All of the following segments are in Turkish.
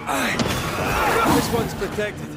This one's protected.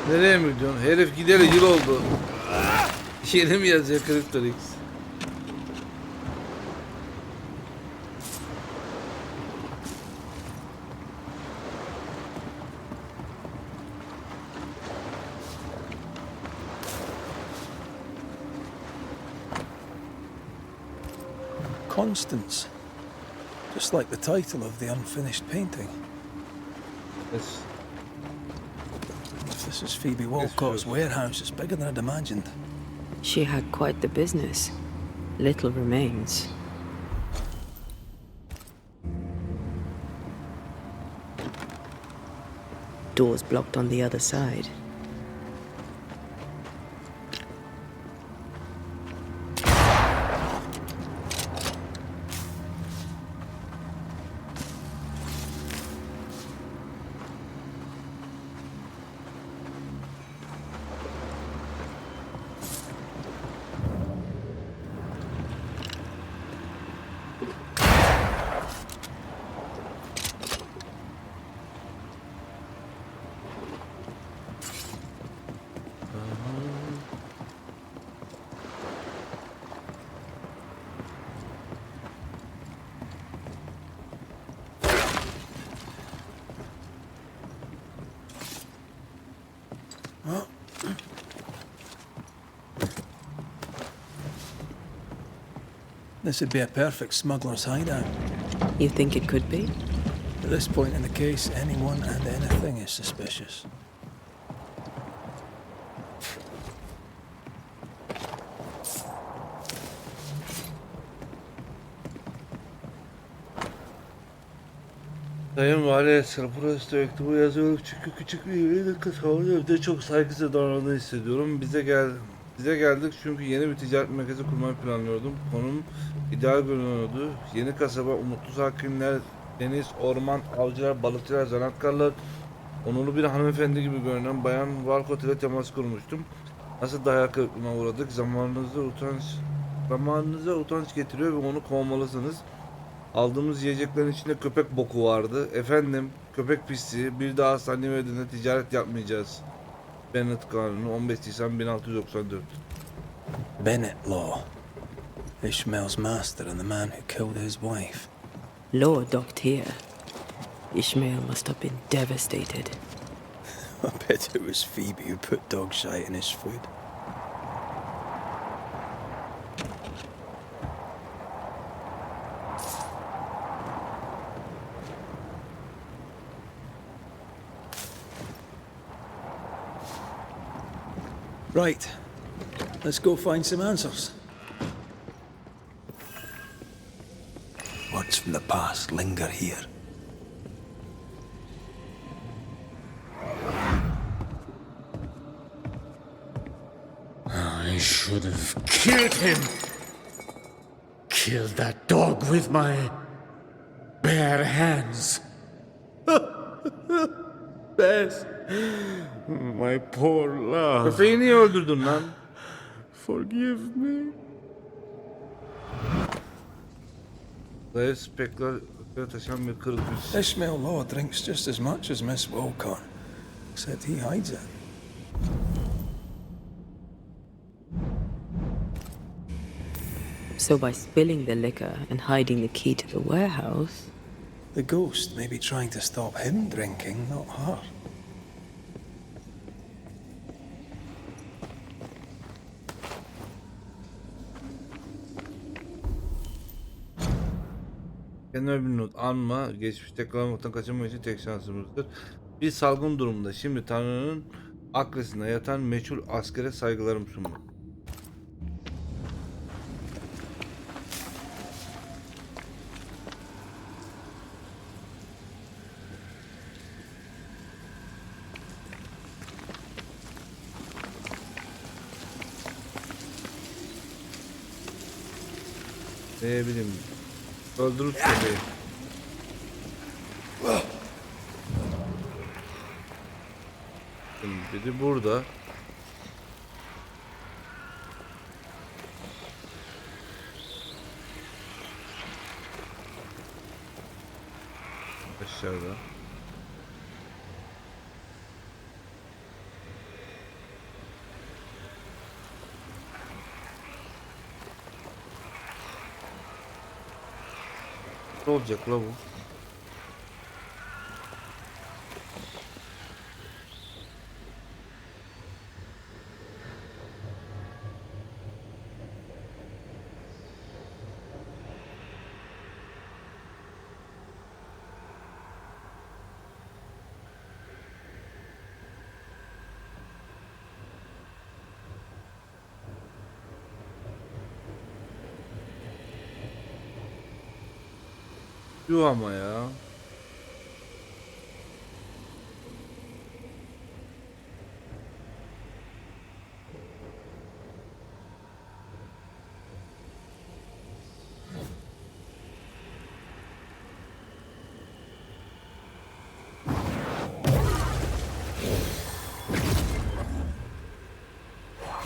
Nereye mi gidiyorsun? Herif gideli yıl oldu. Yeni mi yazıyor Kriptorix? Constance. Just like the title of the unfinished painting. Yes. If this is Phoebe Walcott's warehouse, it's bigger than I'd imagined. She had quite the business. Little remains. Doors blocked on the other side. This would be a perfect smuggler's hideout. You think it could be? At this point in the case, anyone and anything is suspicious. Sayın Vali, burası mektubu yazıyorum çünkü küçük bir yeri kasabada evde çok saygısız davrandığını hissediyorum. Bize geldik çünkü yeni bir ticaret merkezi kurmayı planlıyordum. Konum ideal görünüyordu. Yeni kasaba, umutlu sakinler, deniz, orman, avcılar, balıkçılar, zanaatkarlar, onurlu bir hanımefendi gibi görünen Bayan Walcott ile temas kurmuştum. Nasıl dayak kırıklığına uğradık? Zamanınıza utanç getiriyor ve onu kovmalısınız. Aldığımız yiyeceklerin içinde köpek boku vardı. Efendim, köpek pisliği. Bir daha hastaneye ödüğünde ticaret yapmayacağız. Bennett Kanunu 15 Nisan 1694. Bennett Law. Ishmael's master and the man who killed his wife. Law docked here. Ishmael must have been devastated. I bet it was Phoebe who put dog shite in his food. Right, let's go find some answers. Words from the past linger here. I should have killed him. Killed that dog with my bare hands. Bess. My poor love. Köpeği niye öldürdün lan? Forgive me. Zayıf spekler taşıyan bir kırık yüz. Ishmael Law drinks just as much as Miss Walcott, except he hides it. So by spilling the liquor and hiding the key to the warehouse... The ghost may be trying to stop him drinking, not her. Kendime bir not anma. Geçmişte kalmaktan kaçınmak için tek şansımızdır. Bir salgın durumunda şimdi Tanrı'nın akresinde yatan meçhul askere saygılarımı sunmak. Ne bileyim. Öldürüp tabii. Şimdi biri burada. Aşağıda. Ne olacak la bu? Yuh ama ya.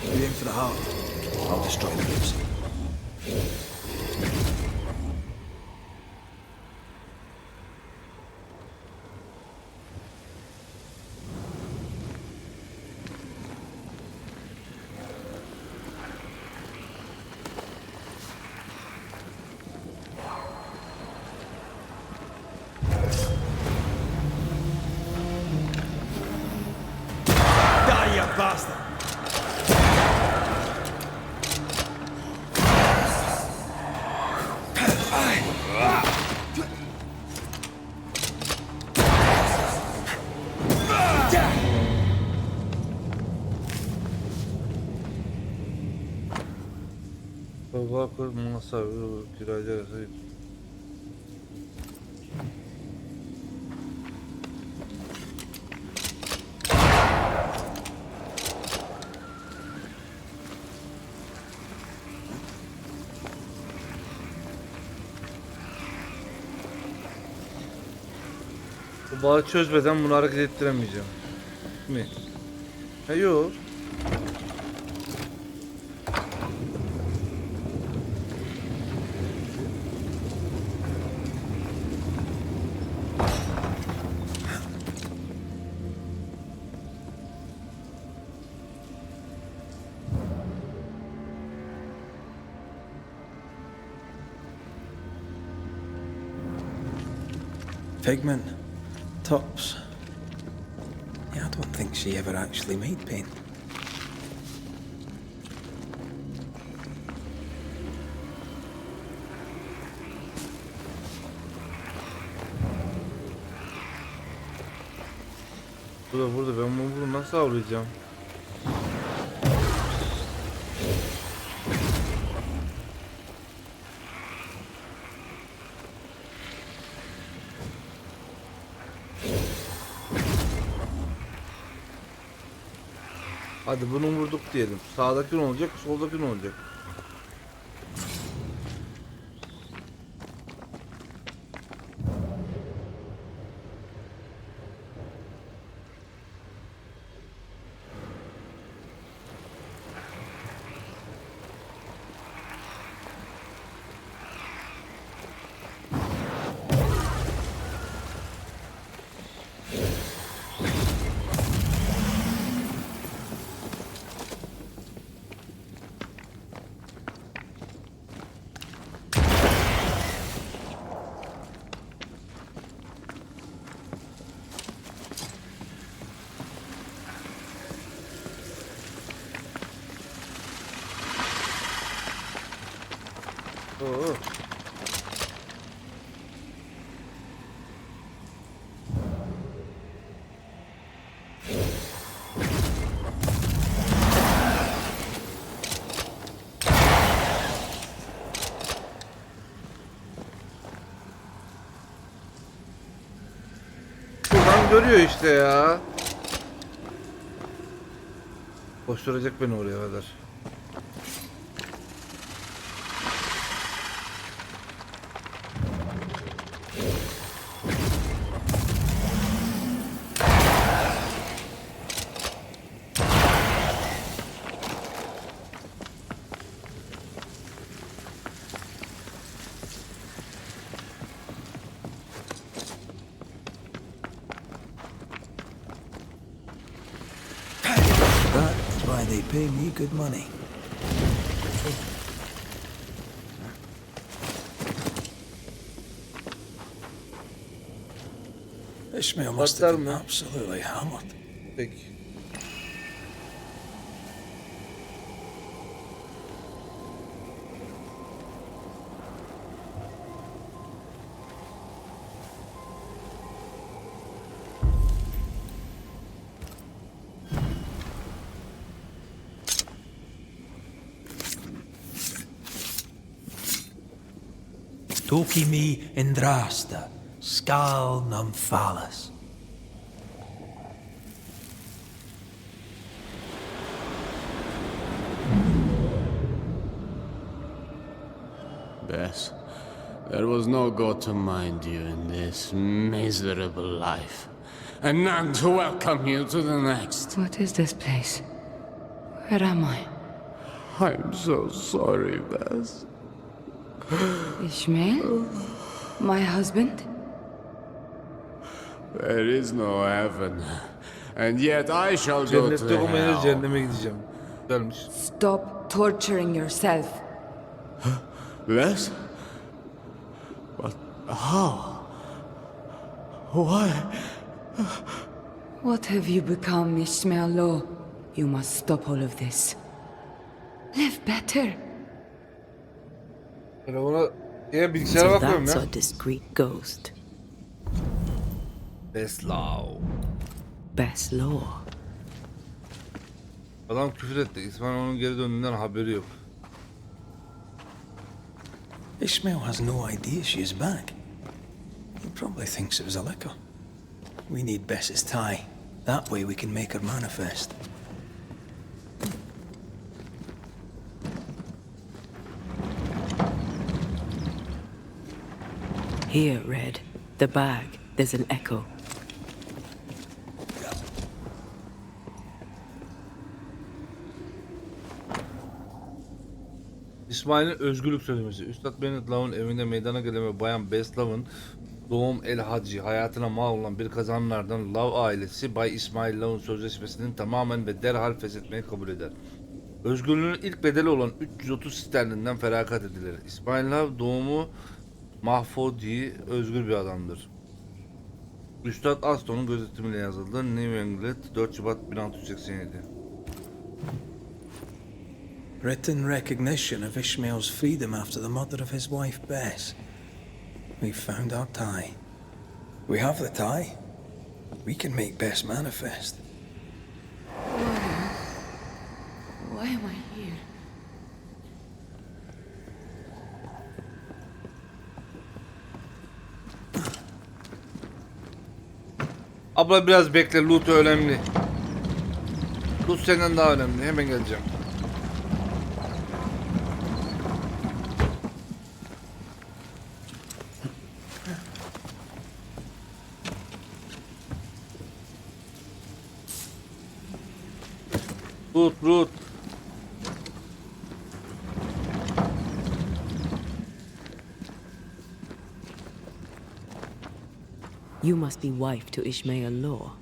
You aim for the heart. I'll destroy the lips. Die, you bastard! Bakır masa kiracı arası. Bu bağı çözmeden bunu hareket ettiremeyeceğim. Mi? Ha yok. Pigment. Tops. Yeah, I don't think she ever actually made paint. Burada ben bunu nasıl avlayacağım? Hadi bunu vurduk diyelim. Sağdaki ne olacak, soldaki ne olacak? Oo. görüyor işte ya. Koşturacak beni oraya kadar. That's why they pay me good money. Ishmael must have been absolutely hammered. Peki. Toki mi indrasta, skal nam falas. Bess, there was no God to mind you in this miserable life, and none to welcome you to the next. What is this place? Where am I? I'm so sorry, Bess. Ishmael? My husband? There is no heaven, and yet I shall go Cennette to olmayınca hell. cehenneme gideceğim. Güzelmiş. Stop torturing yourself. Bess? But how? Why? What have you become, Ishmael Law? You must stop all of this. Live better. Telefona bilgisayara So bakıyorum that's ya. a discreet ghost. Beslav. Best Law. Adam küfür etti. İsmail onun geri döndüğünden haberi yok. Ishmael has no idea she is back. He probably thinks it was a liquor. We need Bess's tie. That way we can make her manifest. Here, Red. The bag. There's an echo. İsmail'in özgürlük sözleşmesi. Üstad Bennett Love'ın evinde meydana gelen ve Bayan Beslav'ın doğum el hacı hayatına mal olan bir kazanlardan Love ailesi Bay İsmail Love'ın sözleşmesinin tamamen ve derhal feshetmeyi kabul eder. Özgürlüğün ilk bedeli olan 330 sterlinden feragat edilir. İsmail Love doğumu Mahfudi özgür bir adamdır. Üstad Aston'un gözetimiyle yazıldı. New England 4 Şubat 1687. Written recognition of Ishmael's freedom after the murder of his wife Bess. We found our tie. We have the tie. We can make Bess manifest. Why am I here? Abla biraz bekle, loot önemli. Loot senden daha önemli. Hemen geleceğim. Loot. You must be wife to Ishmael Law.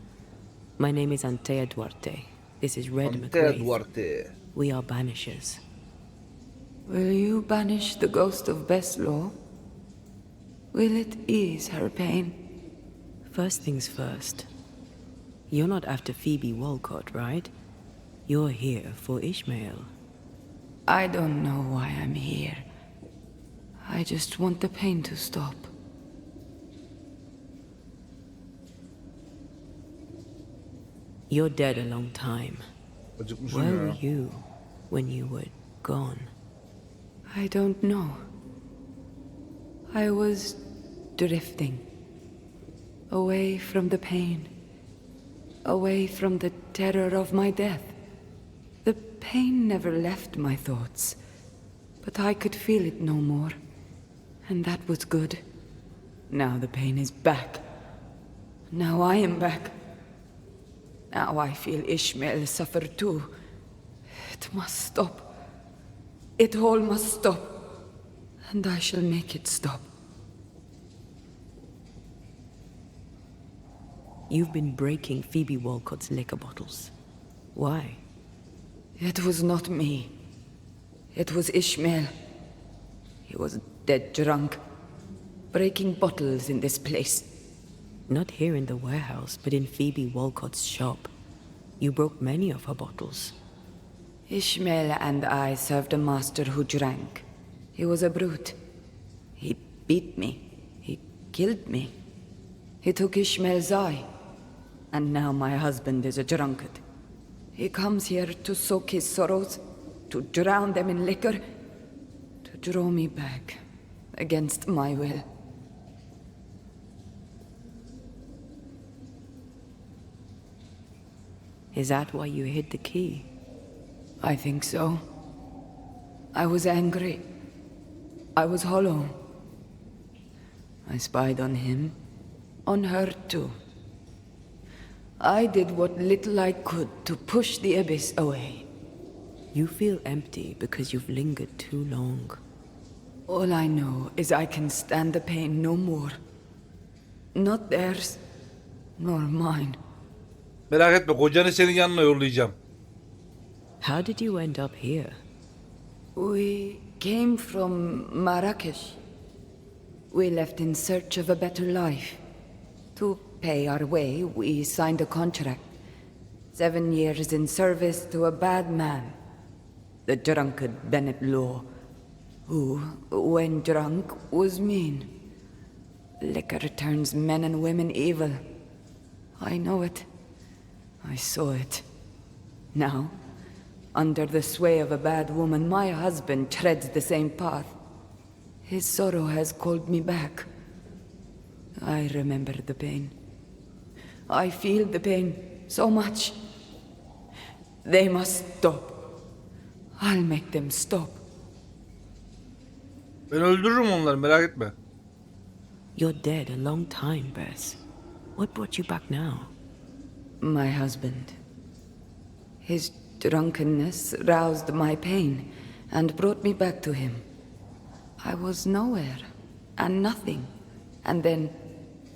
My name is Antea Duarte. This is Red McGrath. Duarte. We are Banishers. Will you banish the ghost of Bess Law? Will it ease her pain? First things first. You're not after Phoebe Walcott, right? You're here for Ishmael. I don't know why I'm here. I just want the pain to stop. You're dead a long time. Acıkmışım Where ya. were you when you were gone? I don't know. I was drifting away from the pain. away from the terror of my death. The pain never left my thoughts, but I could feel it no more, and that was good. Now the pain is back. Now I am back. Now I feel Ishmael suffer too. It must stop. It all must stop, and I shall make it stop. You've been breaking Phoebe Walcott's liquor bottles. Why? It was not me. It was Ishmael. He was dead drunk, breaking bottles in this place. Not here in the warehouse, but in Phoebe Walcott's shop. You broke many of her bottles. Ishmael and I served a master who drank. He was a brute. He beat me. He killed me. He took Ishmael's eye. And now my husband is a drunkard. He comes here to soak his sorrows, to drown them in liquor, to draw me back, against my will. Is that why you hid the key? I think so. I was angry. I was hollow. I spied on him, on her too. I did what little I could to push the abyss away. You feel empty because you've lingered too long. All I know is I can stand the pain no more. Not theirs, nor mine. Merak etme, kocanı senin yanına yollayacağım. How did you end up here? We came from Marrakesh. We left in search of a better life. To pay our way, we signed a contract. 7 years in service to a bad man. The drunkard Bennett Law, who, when drunk, was mean. Liquor turns men and women evil. I know it. I saw it. Now, under the sway of a bad woman, my husband treads the same path. His sorrow has called me back. I remember the pain. I feel the pain so much. They must stop. I'll make them stop. Ben öldürürüm onları, merak etme. You're dead a long time, Bess. What brought you back now? My husband. His drunkenness roused my pain and brought me back to him. I was nowhere and nothing. And then,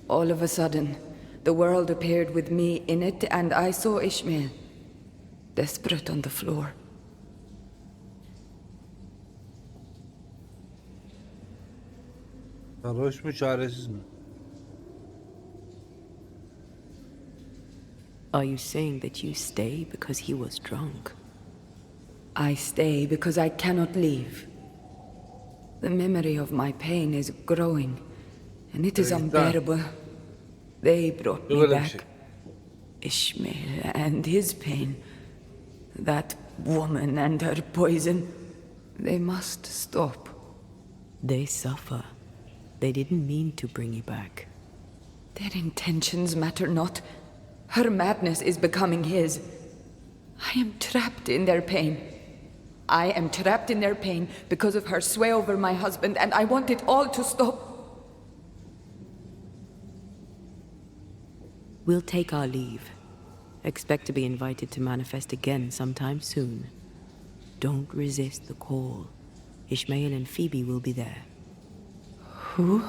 all of a sudden, the world appeared with me in it, and I saw Ishmael, desperate on the floor. Sarhoş mu, çaresiz mi? Are you saying that you stay because he was drunk? I stay because I cannot leave. The memory of my pain is growing, and it is unbearable. They brought me back. Ishmael and his pain. That woman and her poison. They must stop. They suffer. They didn't mean to bring you back. Their intentions matter not. Her madness is becoming his. I am trapped in their pain. I am trapped in their pain because of her sway over my husband, and I want it all to stop. We'll take our leave. Expect to be invited to manifest again sometime soon. Don't resist the call. Ishmael and Phoebe will be there. Who?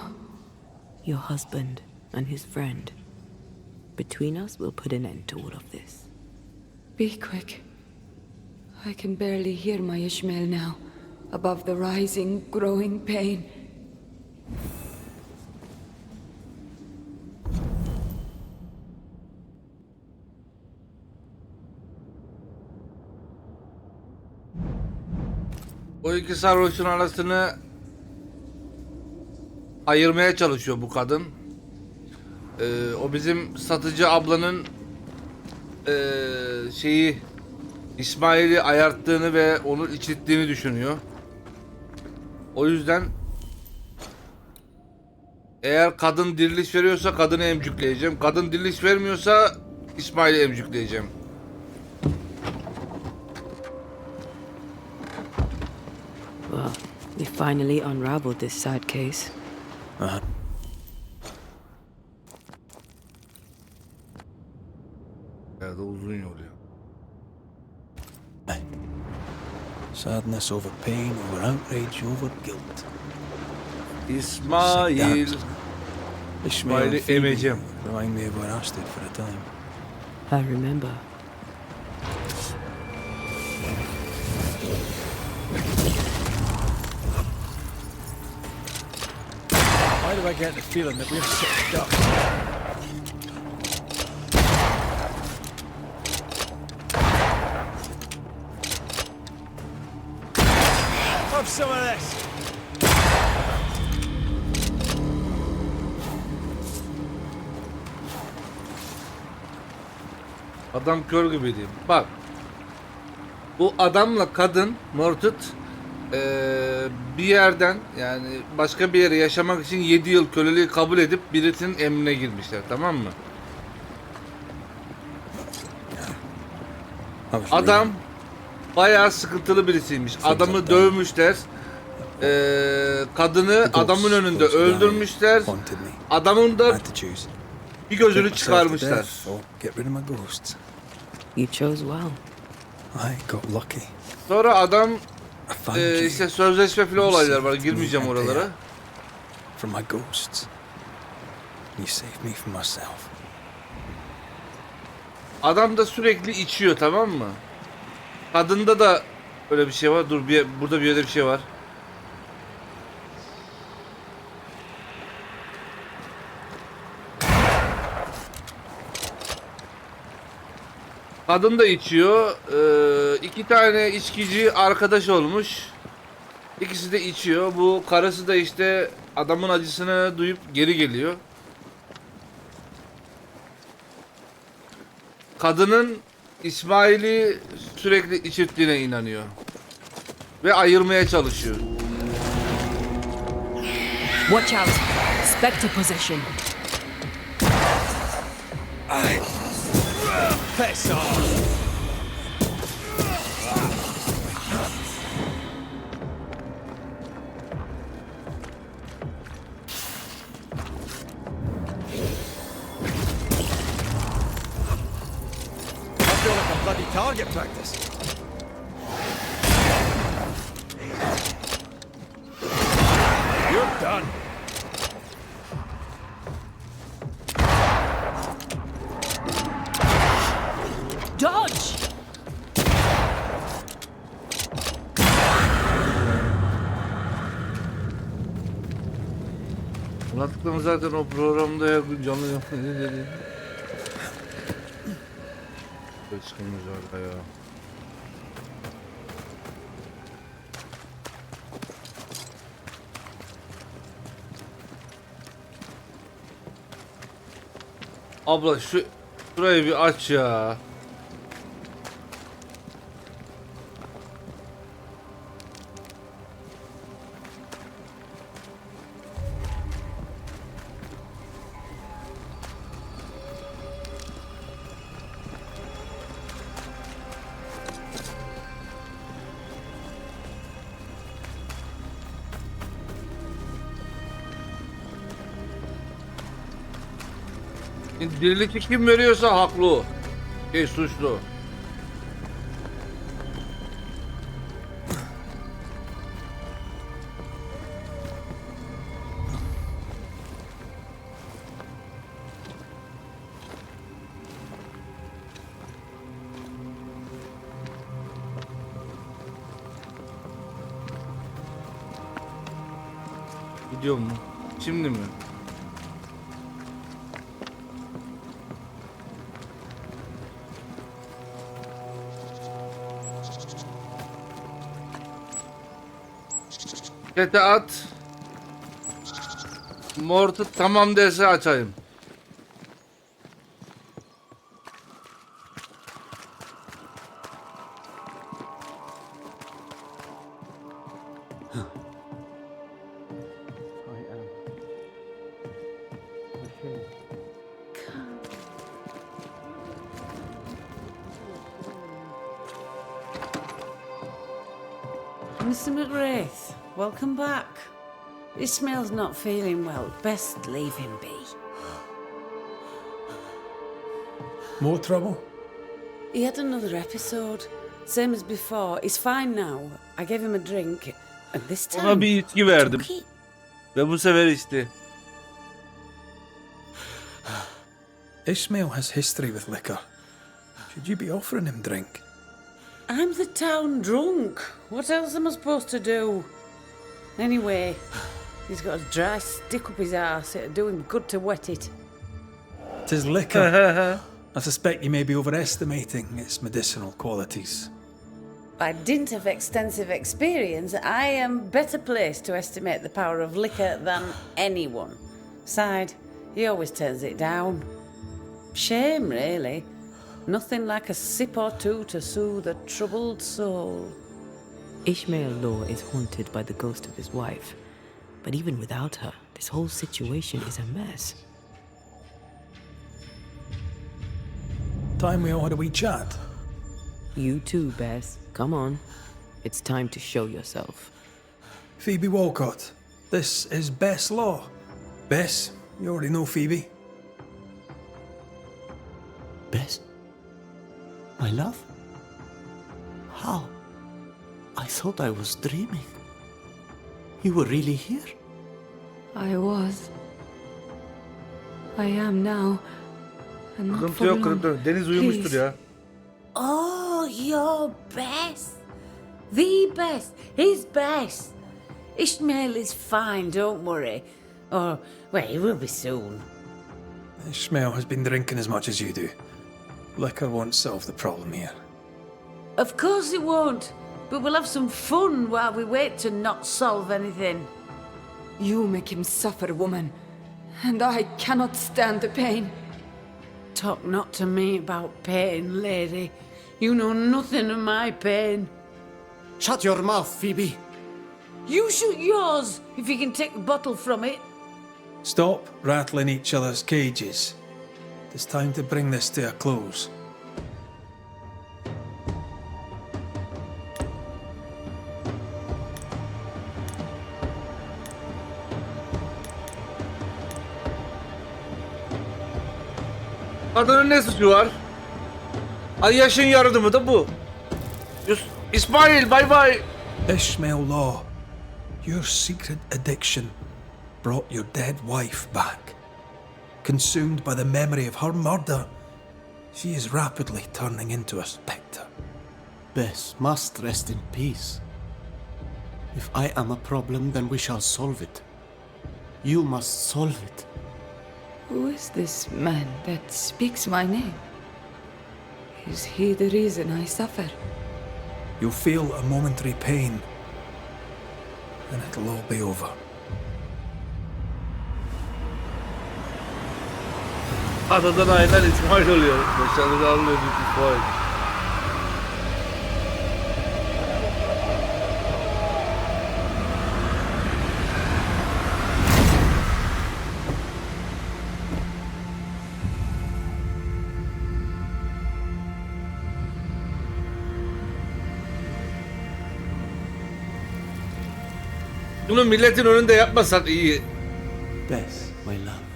Your husband and his friend. Between us, we'll put an end to all of this. Be quick. I can barely hear my Ishmael now, above the rising, growing pain. O iki sarhoşun arasını ayırmaya çalışıyor bu kadın. O bizim satıcı ablanın İsmail'i ayarttığını ve onu içirttiğini düşünüyor. O yüzden eğer kadın diriliş veriyorsa kadını emcükleyeceğim. Kadın diriliş vermiyorsa İsmail'i emcükleyeceğim. Well, we finally unraveled this sad case. Ya da uzun yol ya. Sadness over pain, over outrage, over guilt. İsmail. İsmail'i emeceğim. Remind me of where I stood for a time. I remember. Why do I get the feeling that we're sitting ducks? Have some of this. Adam kör gibiydi. Bak. Bu adamla kadın Mortut bir yerden, yani başka bir yere yaşamak için 7 yıl köleliği kabul edip birisinin emrine girmişler, tamam mı? Adam bayağı sıkıntılı birisiymiş. Adamı dövmüşler. Kadını adamın önünde öldürmüşler. Adamın da bir gözünü çıkarmışlar. You chose well. I got lucky. Sonra adam I found you. işte sözleşme filan olaylar var. Girmeyeceğim oralara. From my ghosts. You saved me from myself. Adam da sürekli içiyor, tamam mı? Kadında da öyle bir şey var. Dur, burada bir yerde bir şey var. Kadın da içiyor. 2 tane içkici arkadaş olmuş. İkisi de içiyor. Bu karısı da işte adamın acısını duyup geri geliyor. Kadının İsmail'i sürekli içirttiğine inanıyor. Ve ayırmaya çalışıyor. Watch out! Spectre possession. Piss off! I feel like a bloody target practice. You're done. Dodge! Anlattıklarım zaten o programda her gün canlı yapmayı dedi. Böyle çıkılmaz orada ya. Abla şurayı bir aç ya. Dirlik kim veriyorsa haklı o. Suçlu. Gidiyor mu? Şimdi mi? Chat'e at. Mortu tamam derse açayım. Mr. McWraith, welcome back. Ishmael's not feeling well. Best leave him be. More trouble? He had another episode. Same as before. He's fine now. I gave him a drink. And this time... Ona bir içki verdim. took it. Ve bu sefer içti. Ishmael has history with liquor. Should you be offering him drink? I'm the town drunk. What else am I supposed to do? Anyway, he's got a dry stick up his arse. It'd do him good to wet it. 'Tis liquor. I suspect you may be overestimating its medicinal qualities. By dint of extensive experience, I am better placed to estimate the power of liquor than anyone. Besides, he always turns it down. Shame, really. Nothing like a sip or two to soothe a troubled soul. Ishmael Law is haunted by the ghost of his wife. But even without her, this whole situation is a mess. Time we all had a wee chat. You too, Bess. Come on. It's time to show yourself. Phoebe Walcott, this is Bess Law. Bess, you already know Phoebe. Bess? My love? How? I thought I was dreaming. You were really here? I was. I am now. And not Kırıntı for yok, long. kırıntı yok. Deniz uyumuştur Please. ya. Oh, you're Bess. The best. His best. Ishmael is fine, don't worry. Or, well, he will be soon. Ishmael has been drinking as much as you do. Liquor won't solve the problem here. Of course it won't. But we'll have some fun while we wait to not solve anything. You make him suffer, woman. And I cannot stand the pain. Talk not to me about pain, lady. You know nothing of my pain. Shut your mouth, Phoebe! You shoot yours if you can take the bottle from it. Stop rattling each other's cages. It's time to bring this to a close. Kadının ne suçu var? Ay yaşın yardımı da bu. İsmail bay bay. Ishmael Law, your secret addiction brought your dead wife back. Consumed by the memory of her murder, she is rapidly turning into a spectre. Bess must rest in peace. If I am a problem, then we shall solve it. You must solve it. Who is this man that speaks my name? Is he the reason I suffer? You'll feel a momentary pain, and it'll all be over. Adadan aynen İsmail oluyor. Başarılı alıyor bir İsmail. Bunu milletin önünde yapmasak iyi. Bess, my love,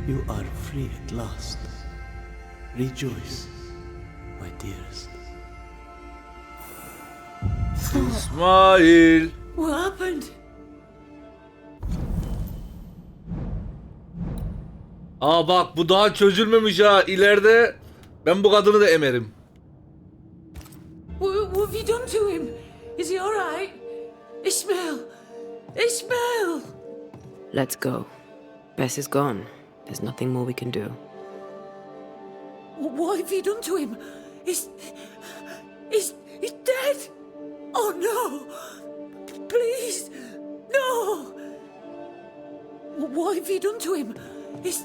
you are free at last. Rejoice, my dearest. İsmail. What happened? Aa bak bu daha çözülmemiş ha. İleride ben bu kadını da emerim. What have you done to him? Is he alright? Ishmael! Ishmael! Let's go. Bess is gone. There's nothing more we can do. What have you done to him? He's dead! Oh no! Please! No! What have you done to him? He's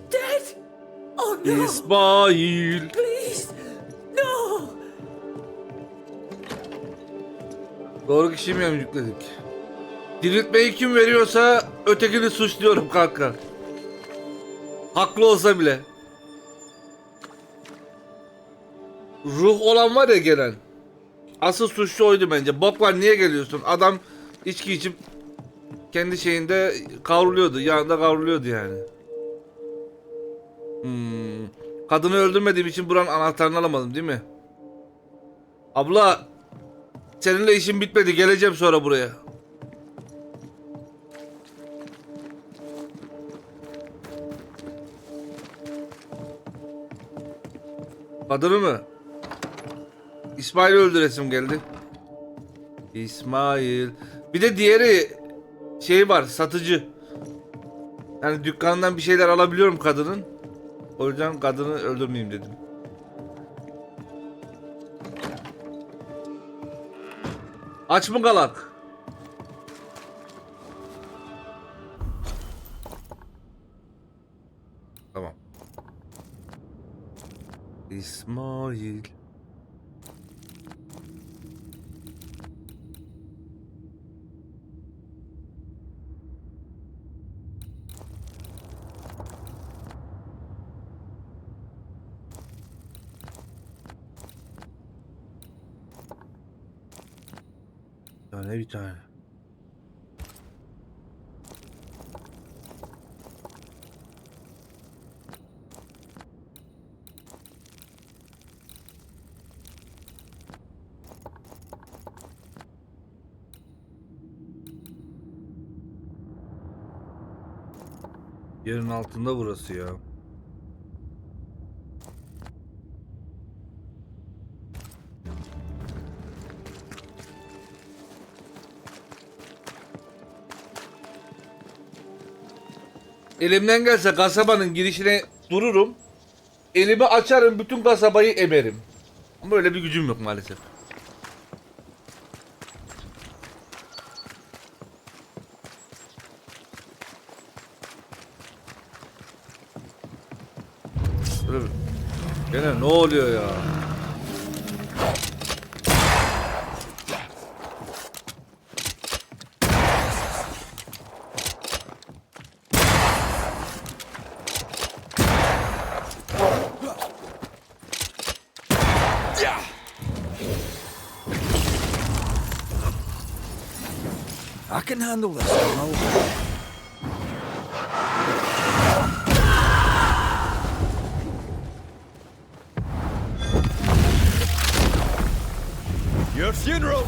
dead! Oh no! İsmail. Please! No! Doğru kişiyi mi yükledik? Diriltmeyi kim veriyorsa ötekini suçluyorum kanka. Haklı olsa bile. Ruh olan var ya gelen. asıl suçlu oydu bence. Bok var, niye geliyorsun? Adam içki içip kendi şeyinde kavruluyordu. Yanında kavruluyordu yani. Kadını öldürmediğim için buranın anahtarını alamadım değil mi? Abla, seninle işim bitmedi. Geleceğim sonra buraya. Kadını mı? İsmail'i öldüresim geldi. İsmail. Bir de diğeri şey var, satıcı. Yani dükkanından bir şeyler alabiliyorum kadının. O yüzden kadını öldürmeyeyim dedim. Aç mı kalak? Tamam. İsmail. Bir tane. Yerin altında burası ya. Elimden gelse kasabanın girişine dururum. Elimi açarım, bütün kasabayı emerim. Ama öyle bir gücüm yok maalesef. Gene ne oluyor ya? I can handle this. No. Your funeral.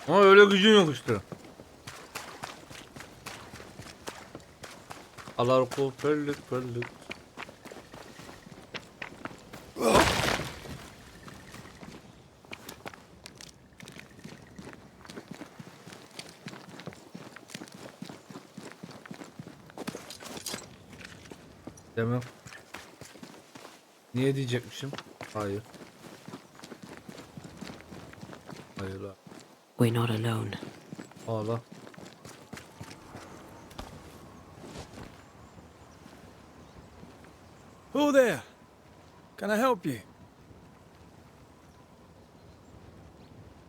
Ama öyle gücün yok işte. Alarko pörlük pörlük. Demem. Niye diyecekmişim? Hayır. Hayır. We're not alone. Allah. Who there? Can I help you?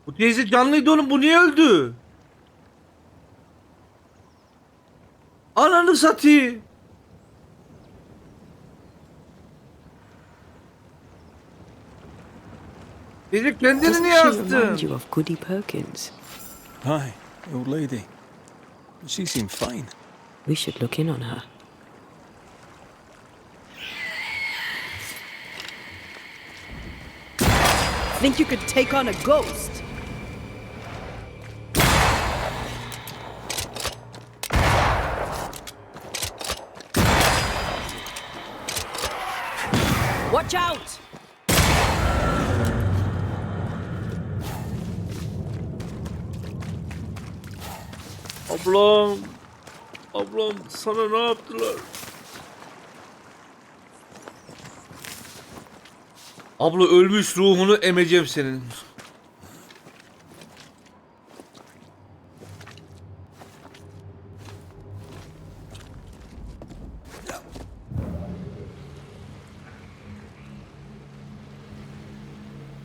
Bu teyze canlıydı oğlum, bu niye öldü? Ananı satayım. Teyze kendini Doesn't niye she astı? remind you of Goody Perkins? Hi, old lady. She seemed fine. We should look in on her. Think you could take on a ghost? Watch out! Ablam. Ablam sana ne yaptılar? Abla ölmüş, ruhunu emeceğim senin.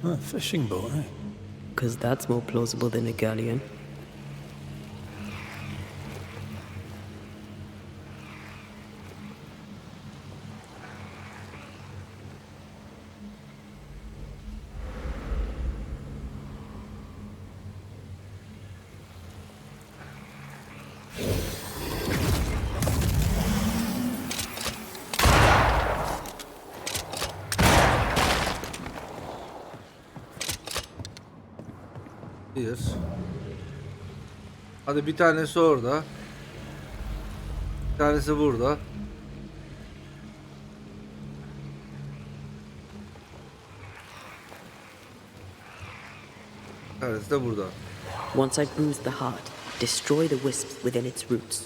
A fishing boat, eh? Because that's more plausible than a galleon. Bir. Hadi bir tanesi orada. Bir tanesi burada. Bir tanesi de burada. Once I bruise the heart, destroy the wisps within its roots.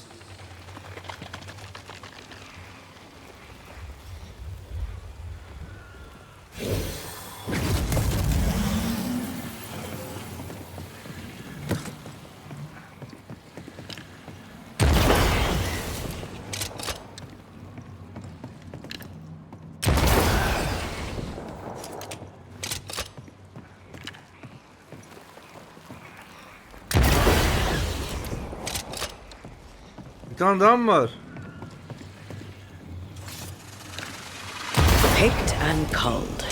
Bir tane daha mı var? Picked and culled.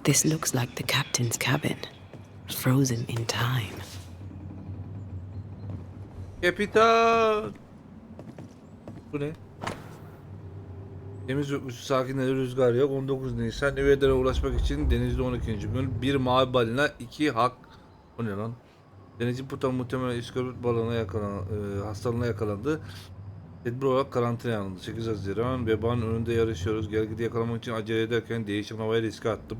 This looks like the captain's cabin, frozen in time. Kapitan. Bu ne? Deniz yokuşu sakinleri rüzgar yok. 19 Nisan Üyeler'e ulaşmak için denizde 12. gün. Bir mavi balina, 2 hak. O ne lan? Denizci Putan muhtemelen iskorbut balığına hastalığına yakalandı. Tedbir olarak karantinaya alındı. 8 Haziran vebanın önünde yarışıyoruz. Gelgidi yakalamak için acele ederken değişim havaya riske attım.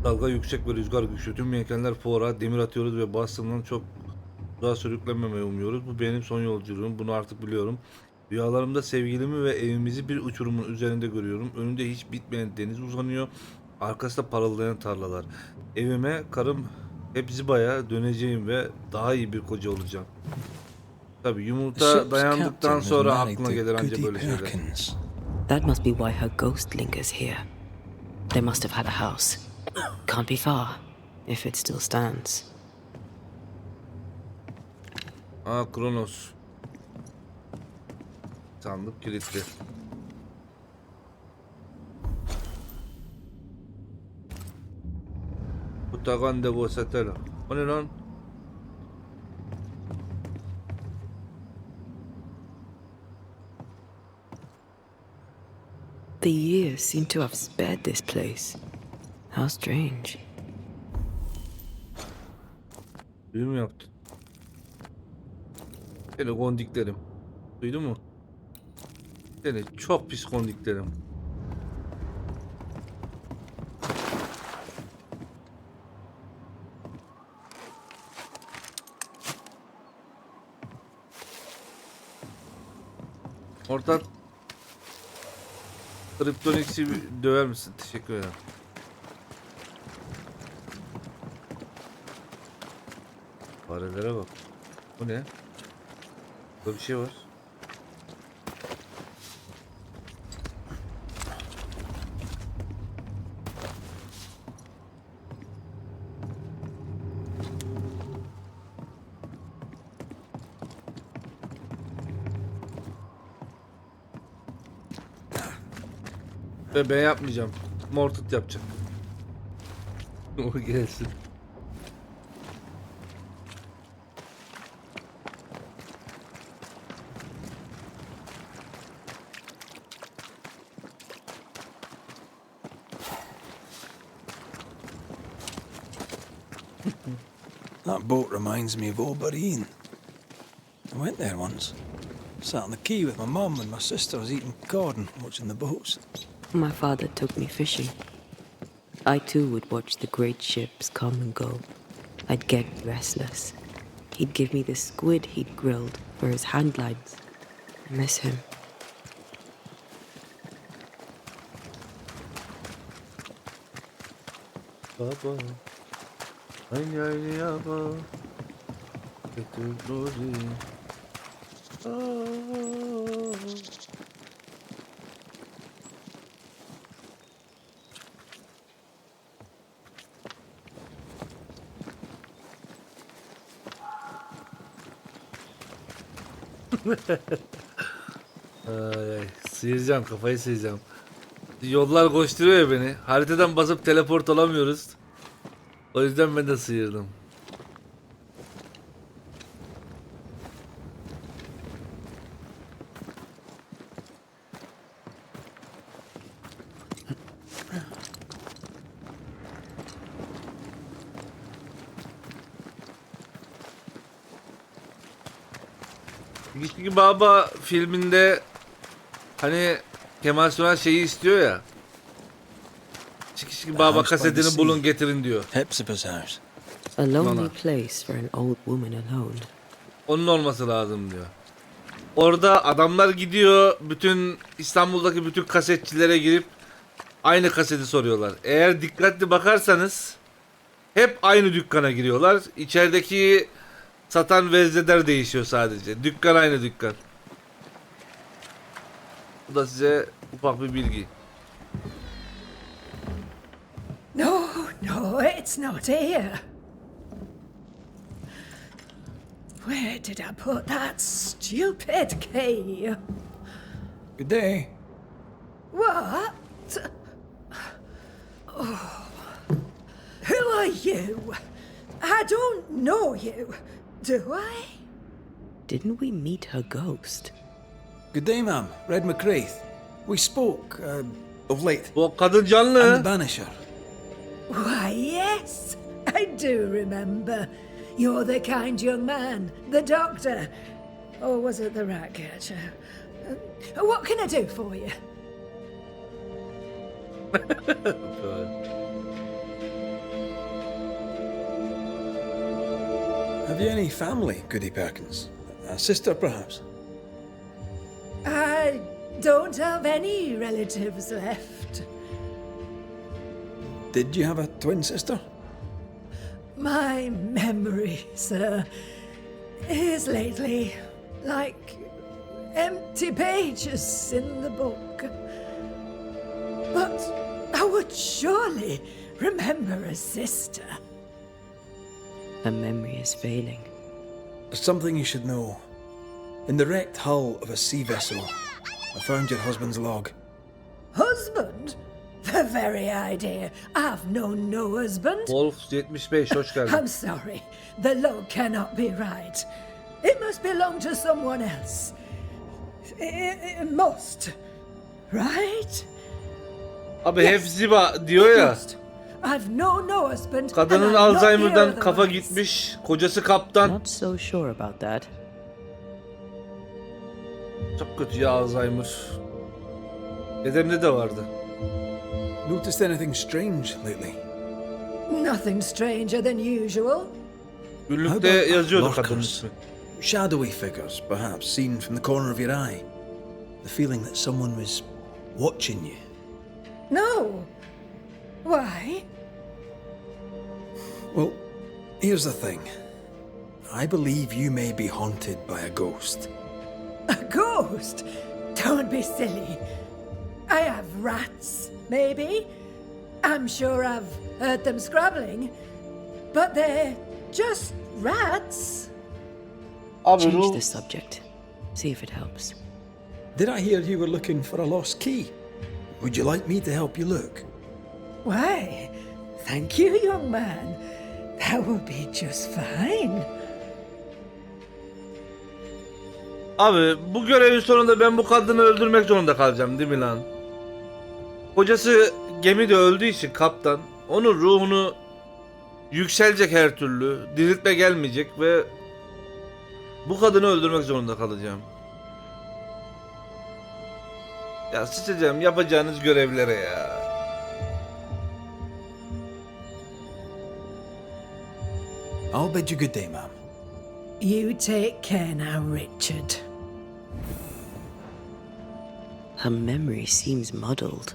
Dalga yüksek ve rüzgar güçlü. Tüm yelkenler fora, demir atıyoruz ve bastığından çok daha sürüklenmemeyi umuyoruz. Bu benim son yolculuğum. Bunu artık biliyorum. Rüyalarımda sevgilimi ve evimizi bir uçurumun üzerinde görüyorum. Önünde hiç bitmeyen deniz uzanıyor. Arkasında parıldayan tarlalar. Evime, karım hep zibaya döneceğim ve daha iyi bir koca olacağım. Tabii yumurta dayandıktan sonra aklına gelir ancak böyle şeyler. That must be why her ghost lingers here. They must have had a house. Can't be far, if it still stands. Kronos. Sandık kilitli. Utagan de Bosatela. O ne lan? The years seem to have spared this place. How strange. Büyü mü yaptın? Seni kondiklerim. Duydun mu? Seni çok pis kondiklerim. Ortak Kryptonix'i döver misin? Teşekkür ederim. Farelere bak. Bu ne? Burada bir şey var. Ve ben yapmayacağım. Mortit yapacak. O gelsin. That boat reminds me of Old Ian. I went there once. Sat on the quay with my mum and my sister was eating cod and watching the boats. My father took me fishing. I too would watch the great ships come and go. I'd get restless. He'd give me the squid he'd grilled for his hand lines. I miss him. Baba. Aynı yaba. Getir Ay, sıyıracağım, kafayı sıyıracağım. Yollar koşturuyor ya beni. Haritadan basıp teleport olamıyoruz. O yüzden ben de sıyırdım. Çünkü Baba filminde hani Kemal Sunal şeyi istiyor ya. Çıkışki Baba kasetini bulun getirin diyor. Hepzibah's house. A lonely Nana. place for an old woman alone. Onun olması lazım diyor. Orada adamlar gidiyor, bütün İstanbul'daki bütün kasetçilere girip aynı kaseti soruyorlar. Eğer dikkatli bakarsanız hep aynı dükkana giriyorlar. İçerideki satan vezneler değişiyor sadece. Dükkan aynı dükkan. Bu da size ufak bir bilgi. No, no, it's not here. Where did I put that stupid key? Good day. What? Oh. Who are you? I don't know you, do I? Didn't we meet her ghost? Good day, ma'am. Red McCraith. We spoke of late. Bu kadın I'm canlı. the Banisher. Why, yes, I do remember. You're the kind young man, the doctor. Or was it the rat catcher? What can I do for you? Have you any family, Goody Perkins? A sister, perhaps? I don't have any relatives left. Did you have a twin sister? My memory, sir, is lately like empty pages in the book. But I would surely remember a sister. Her memory is failing. There's something you should know. In the wrecked hull of a sea vessel, I found your husband's log. Husband? The very idea. I've known no husband. Wolf 75 hoş geldin. I'm sorry. The log cannot be right. It must belong to someone else. It must. Right? Abi Yes, hepsi diyor ya. must. I've known no husband. Kadının and I'm not here Alzheimer'dan kafa otherwise. gitmiş. Kocası kaptan. Not so sure about that. Çok kötü ya Alzheimer. Dedemde de vardı. Noticed anything strange lately? Nothing stranger than usual. Günlükte How about yazıyordu lurkers? kadın ismi. Shadowy figures, perhaps, seen from the corner of your eye. The feeling that someone was watching you. No. Why? Well, here's the thing. I believe you may be haunted by a ghost. A ghost? Don't be silly. I have rats, maybe. I'm sure I've heard them scrabbling. But they're just rats. Abi Change ruh. the subject. See if it helps. Did I hear you were looking for a lost key? Would you like me to help you look? Why, thank you, young man. That would be just fine. Abi bu görevin sonunda ben bu kadını öldürmek zorunda kalacağım değil mi lan? Kocası gemide öldüğü için kaptan onun ruhunu yükselecek her türlü. Diriltme gelmeyecek ve bu kadını öldürmek zorunda kalacağım. Ya sıçacağım yapacağınız görevlere ya. I'll bid you good day, ma'am. You take care now, Richard. Her memory seems muddled.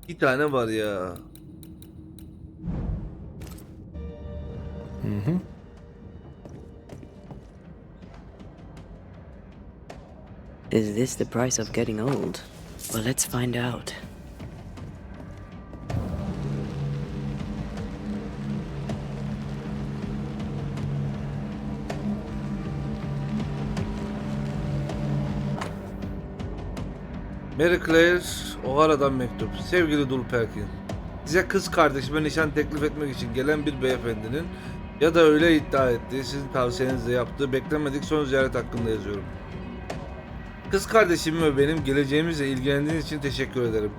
Bir tane var ya. Is this the price of getting old? Well, let's find out. Mary Claire O'Hara'dan mektup. Sevgili Dul Perkin, size kız kardeşime nişan teklif etmek için gelen bir beyefendinin ya da öyle iddia ettiği, sizin tavsiyenizle yaptığı beklenmedik son ziyaret hakkında yazıyorum. Kız kardeşim ve benim geleceğimizle ilgilendiğiniz için teşekkür ederim.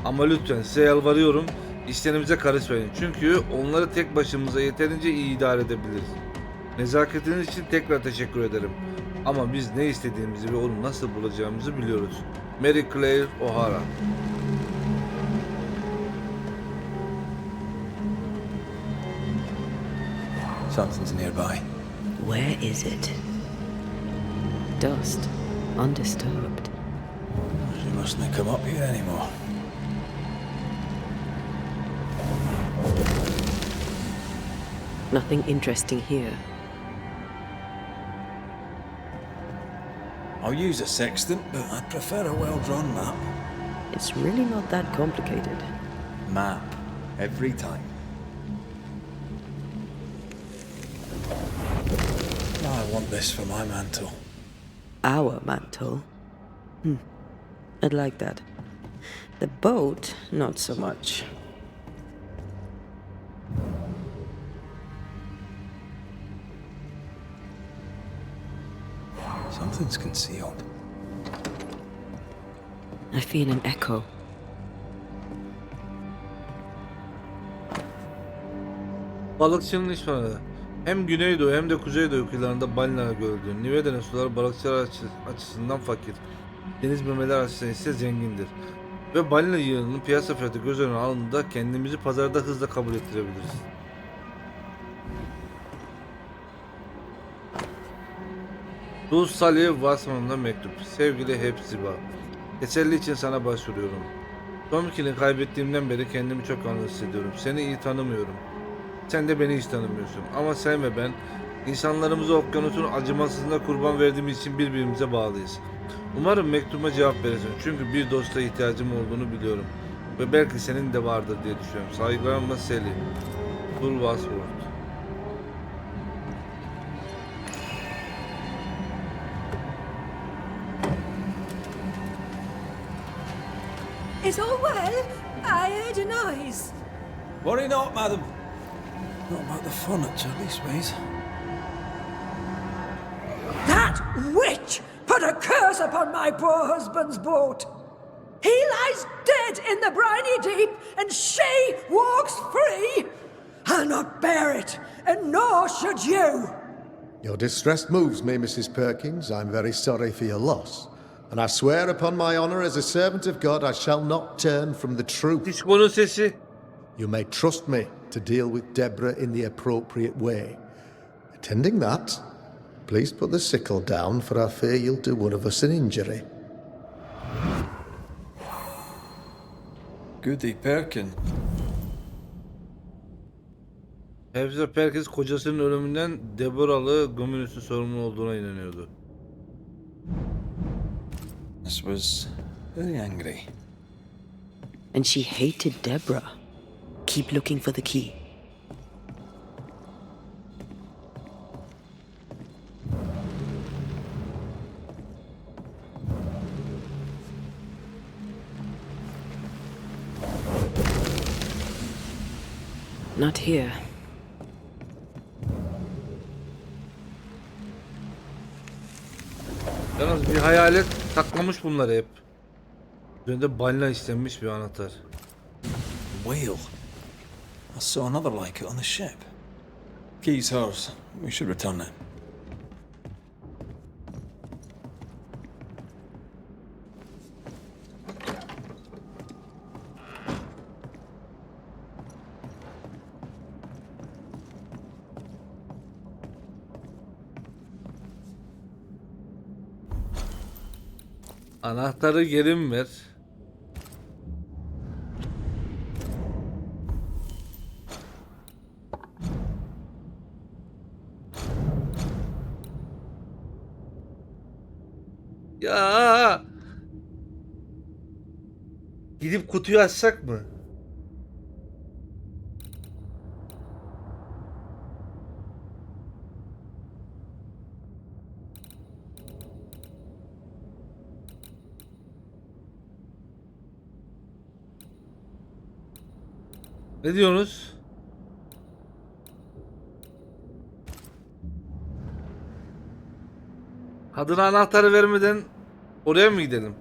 Ama lütfen size yalvarıyorum, işlerimize karışmayın. Çünkü onları tek başımıza yeterince iyi idare edebiliriz. Nezaketiniz için tekrar teşekkür ederim. Ama biz ne istediğimizi ve onu nasıl bulacağımızı biliyoruz. Mary Claire O'Hara. Something's nearby. Where is it? Dust, undisturbed. She mustn't come up here anymore. Nothing interesting here. I'll use a sextant, but I'd prefer a well-drawn map. It's really not that complicated. Map. Every time. I want this for my mantle. Our mantle? I'd like that. The boat, not so much. Something's concealed. I feel an echo. Balıkçının işmanı. Hem Güneydoğu hem de Kuzeydoğu kıyılarında balinalar görüldü. Niveden'in suları balıkçılar açısından fakir. Deniz memeler açısından ise zengindir. Ve balina yığınının piyasa fiyatı göz önüne alındığında kendimizi pazarda hızla kabul ettirebiliriz. Dul Salih Wasman'dan mektup. Sevgili Hepsiba, teselli için sana başvuruyorum. Tomkin'i kaybettiğimden beri kendimi çok yalnız hissediyorum. Seni iyi tanımıyorum. Sen de beni hiç tanımıyorsun. Ama sen ve ben insanlarımızı okyanusun acımasızlığına kurban verdiğimiz için birbirimize bağlıyız. Umarım mektubuma cevap verirsin. Çünkü bir dosta ihtiyacım olduğunu biliyorum. Ve belki senin de vardır diye düşünüyorum. Saygılarımla Sally. Dul Wasworth. Is all well? I heard a noise. Worry not, madam. Not about the furniture, leastways. That witch put a curse upon my poor husband's boat. He lies dead in the briny deep, and she walks free. I'll not bear it, and nor should you. Your distress moves me, Mrs. Perkins. I'm very sorry for your loss. And I swear upon my honour as a servant of God, I shall not turn from the truth. Disko'nun sesi. You may trust me to deal with Deborah in the appropriate way. Attending that, please put the sickle down, for I fear you'll do one of us an injury. Goody Perkin. Hepsi Perkins kocasının ölümünden Deborah'lı Gominus'un sorumlu olduğuna inanıyordu. This was very angry. And she hated Deborah. Keep looking for the key. Not here. Yalnız bir hayalet saklamış bunları hep. Üzerinde balina işlenmiş bir anahtar. Whale. I saw another like it on the ship. Key's hers. We should return it. Anahtarı geri mi ver? Ya. Gidip kutuyu açsak mı? Ne diyorsunuz? Kadına anahtarı vermeden oraya mı gidelim?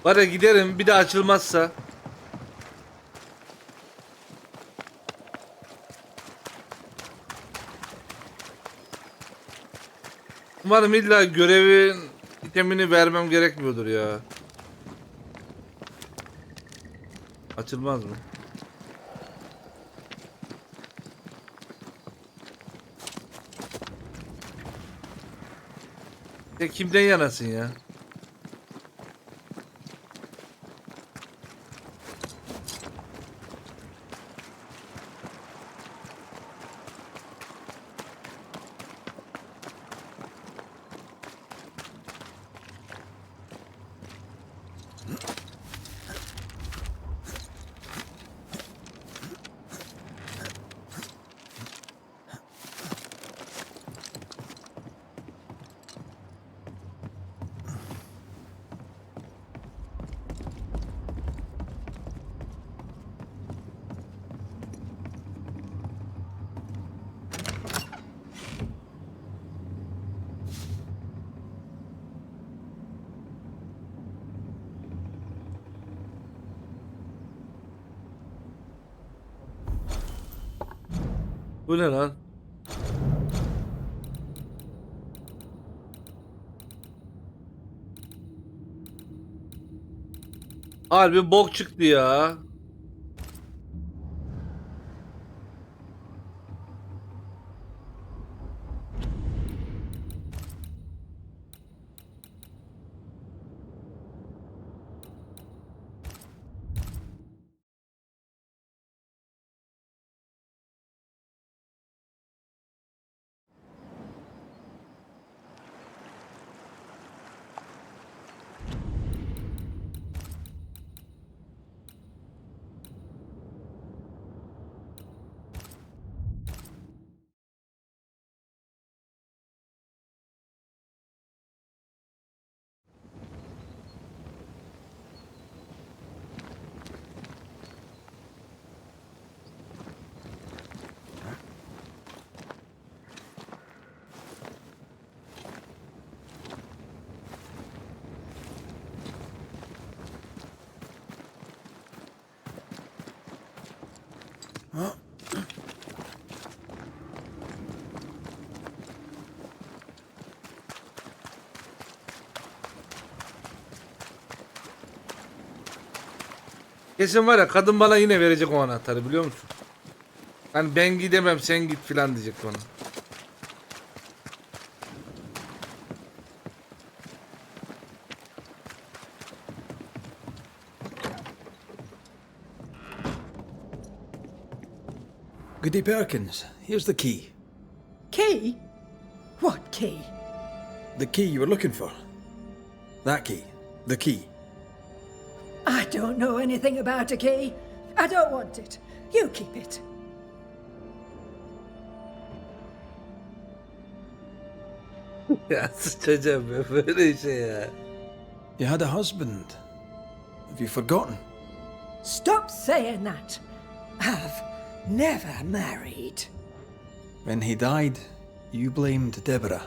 Var ya giderim bir de açılmazsa. Umarım illa görevin itemini vermem gerekmiyordur ya. Açılmaz mı? Sen kimden yanasın ya? Bu ne lan? Harbi bok çıktı ya. Kesin var ya kadın bana yine verecek o anahtarı biliyor musun? Hani ben gidemem sen git filan diyecek bana. Goody Perkins, here's the key. Key? What key? The key you were looking for. That key. The key. I don't know anything about a key. I don't want it. You keep it. Ya sıçacağım ya böyle şey ya. You had a husband. Have you forgotten? Stop saying that. I've never married. When he died, you blamed Deborah.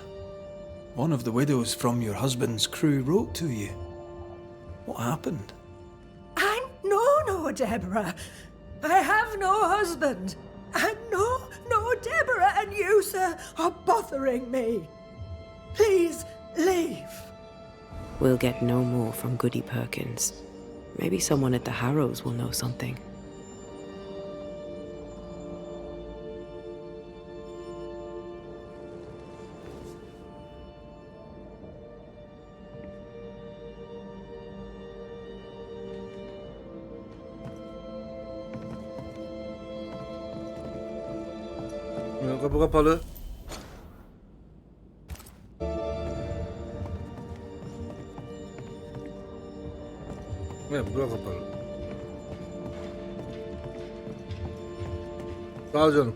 One of the widows from your husband's crew wrote to you. What happened? I know no Deborah. I have no husband. I know no Deborah, and you, sir, are bothering me. Please leave. We'll get no more from Goody Perkins. Maybe someone at the Harrows will know something. Kapı kapalı. Evet, bura kapalı. Sağ ol canım.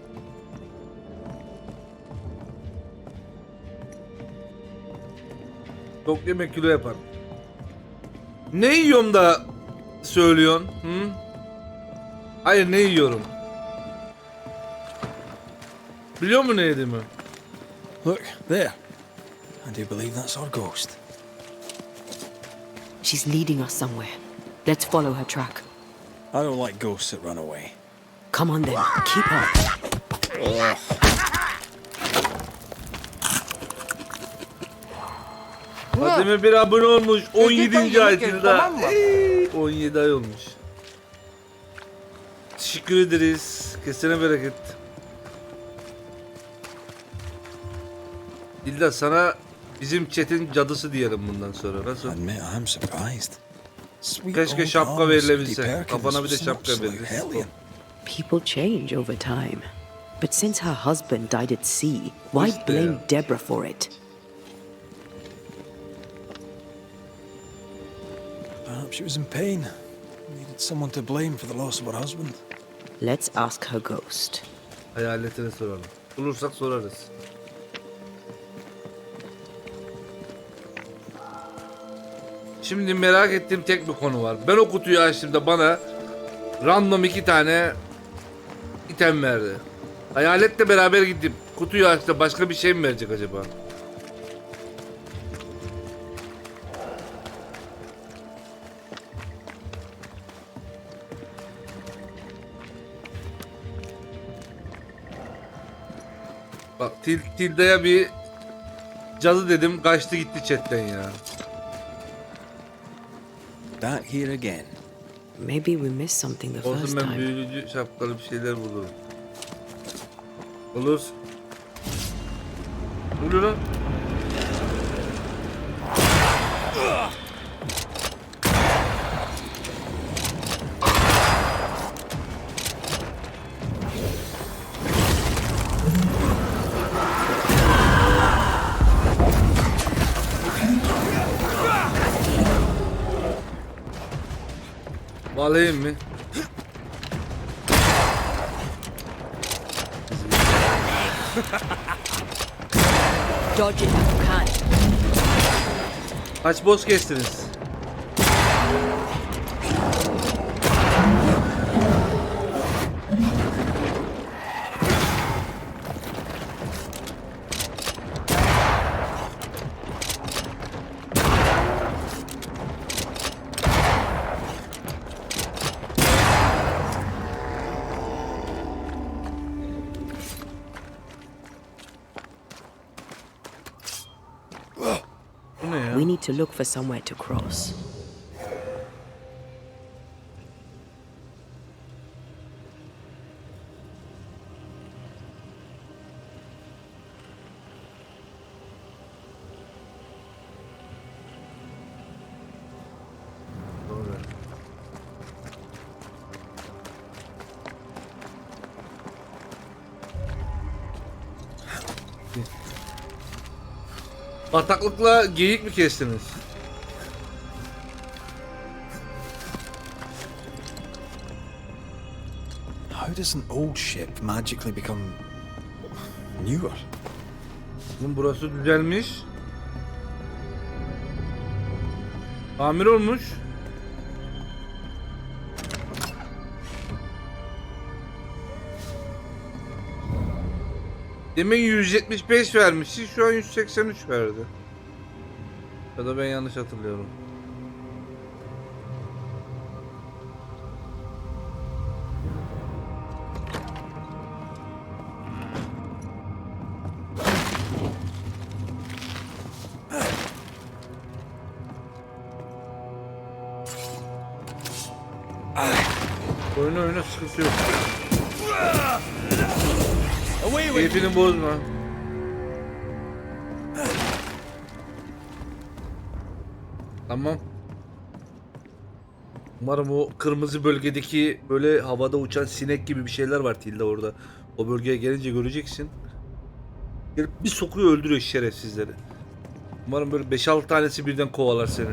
Çok yemek kilo yapar. Ne yiyorum da söylüyorsun? Hı? Hayır, ne yiyorum? Biliyor musun ne yediğimi? Look, there. I do believe that's our ghost. She's leading us somewhere. Let's follow her track. I don't like ghosts that run away. Come on then, keep up. Fatime bir abone olmuş. 17. ayında. 17 ay olmuş. Teşekkür ederiz. Kesene bereket. Dilda sana bizim chat'in cadısı diyelim bundan sonra. Nasıl? Admit I'm surprised. Sweet Keşke old şapka arms, verilebilse. Goody Perkins Kafana bir de was an şapka absolute verilse. hellion. People change over time. But since her husband died at sea, why İşte. blame Deborah for it? Perhaps she was in pain. Needed someone to blame for the loss of her husband. Let's ask her ghost. Hayaletine soralım. Bulursak sorarız. Şimdi merak ettiğim tek bir konu var. Ben o kutuyu açtığımda bana random 2 tane item verdi. Hayaletle beraber gidip kutuyu açtı, başka bir şey mi verecek acaba? Bak Tilda'ya bir cadı dedim, kaçtı gitti chatten ya. That here again. Maybe we missed something the first Olsun, ben time. büyücü şapkalı bir şeyler bulurum. Olur. Ne oluyor lan? Bağlayayım mı? Dodge it if you can. Kaç boss kestiniz? Bu ne ya? We need to look for somewhere to cross. Doğru. Bataklıkla geyik mi kestiniz? How does an old ship magically become newer? Burası düzelmiş. Tamir olmuş. Demin 175 vermişti, şu an 183 verdi. Ya da ben yanlış hatırlıyorum. Oyna sıkıntı yok. Keyfini bozma. Tamam. Umarım o kırmızı bölgedeki böyle havada uçan sinek gibi bir şeyler var Tilda orada. O bölgeye gelince göreceksin. Gelip bir sokuyor, öldürüyor şerefsizleri. Umarım böyle 5-6 tanesi birden kovalar seni.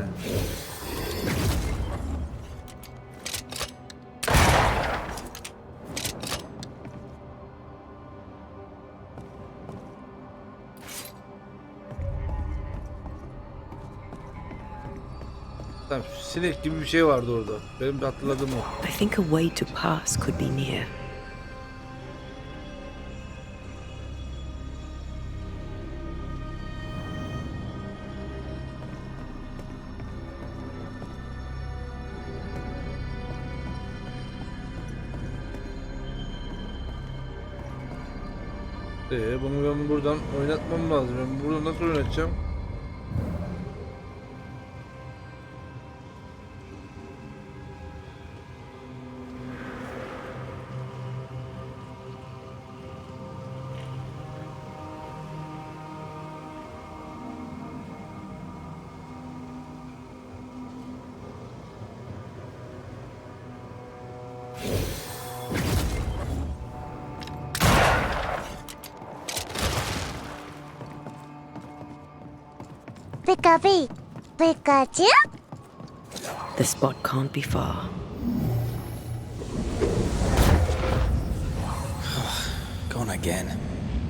Tamam, sinek gibi bir şey vardı orada. Benim de hatırladığım o. I think a way to pass could be near. Bunu ben buradan oynatmam lazım. Ben buradan nasıl oynatacağım? Pikachu? The spot can't be far. Gone again.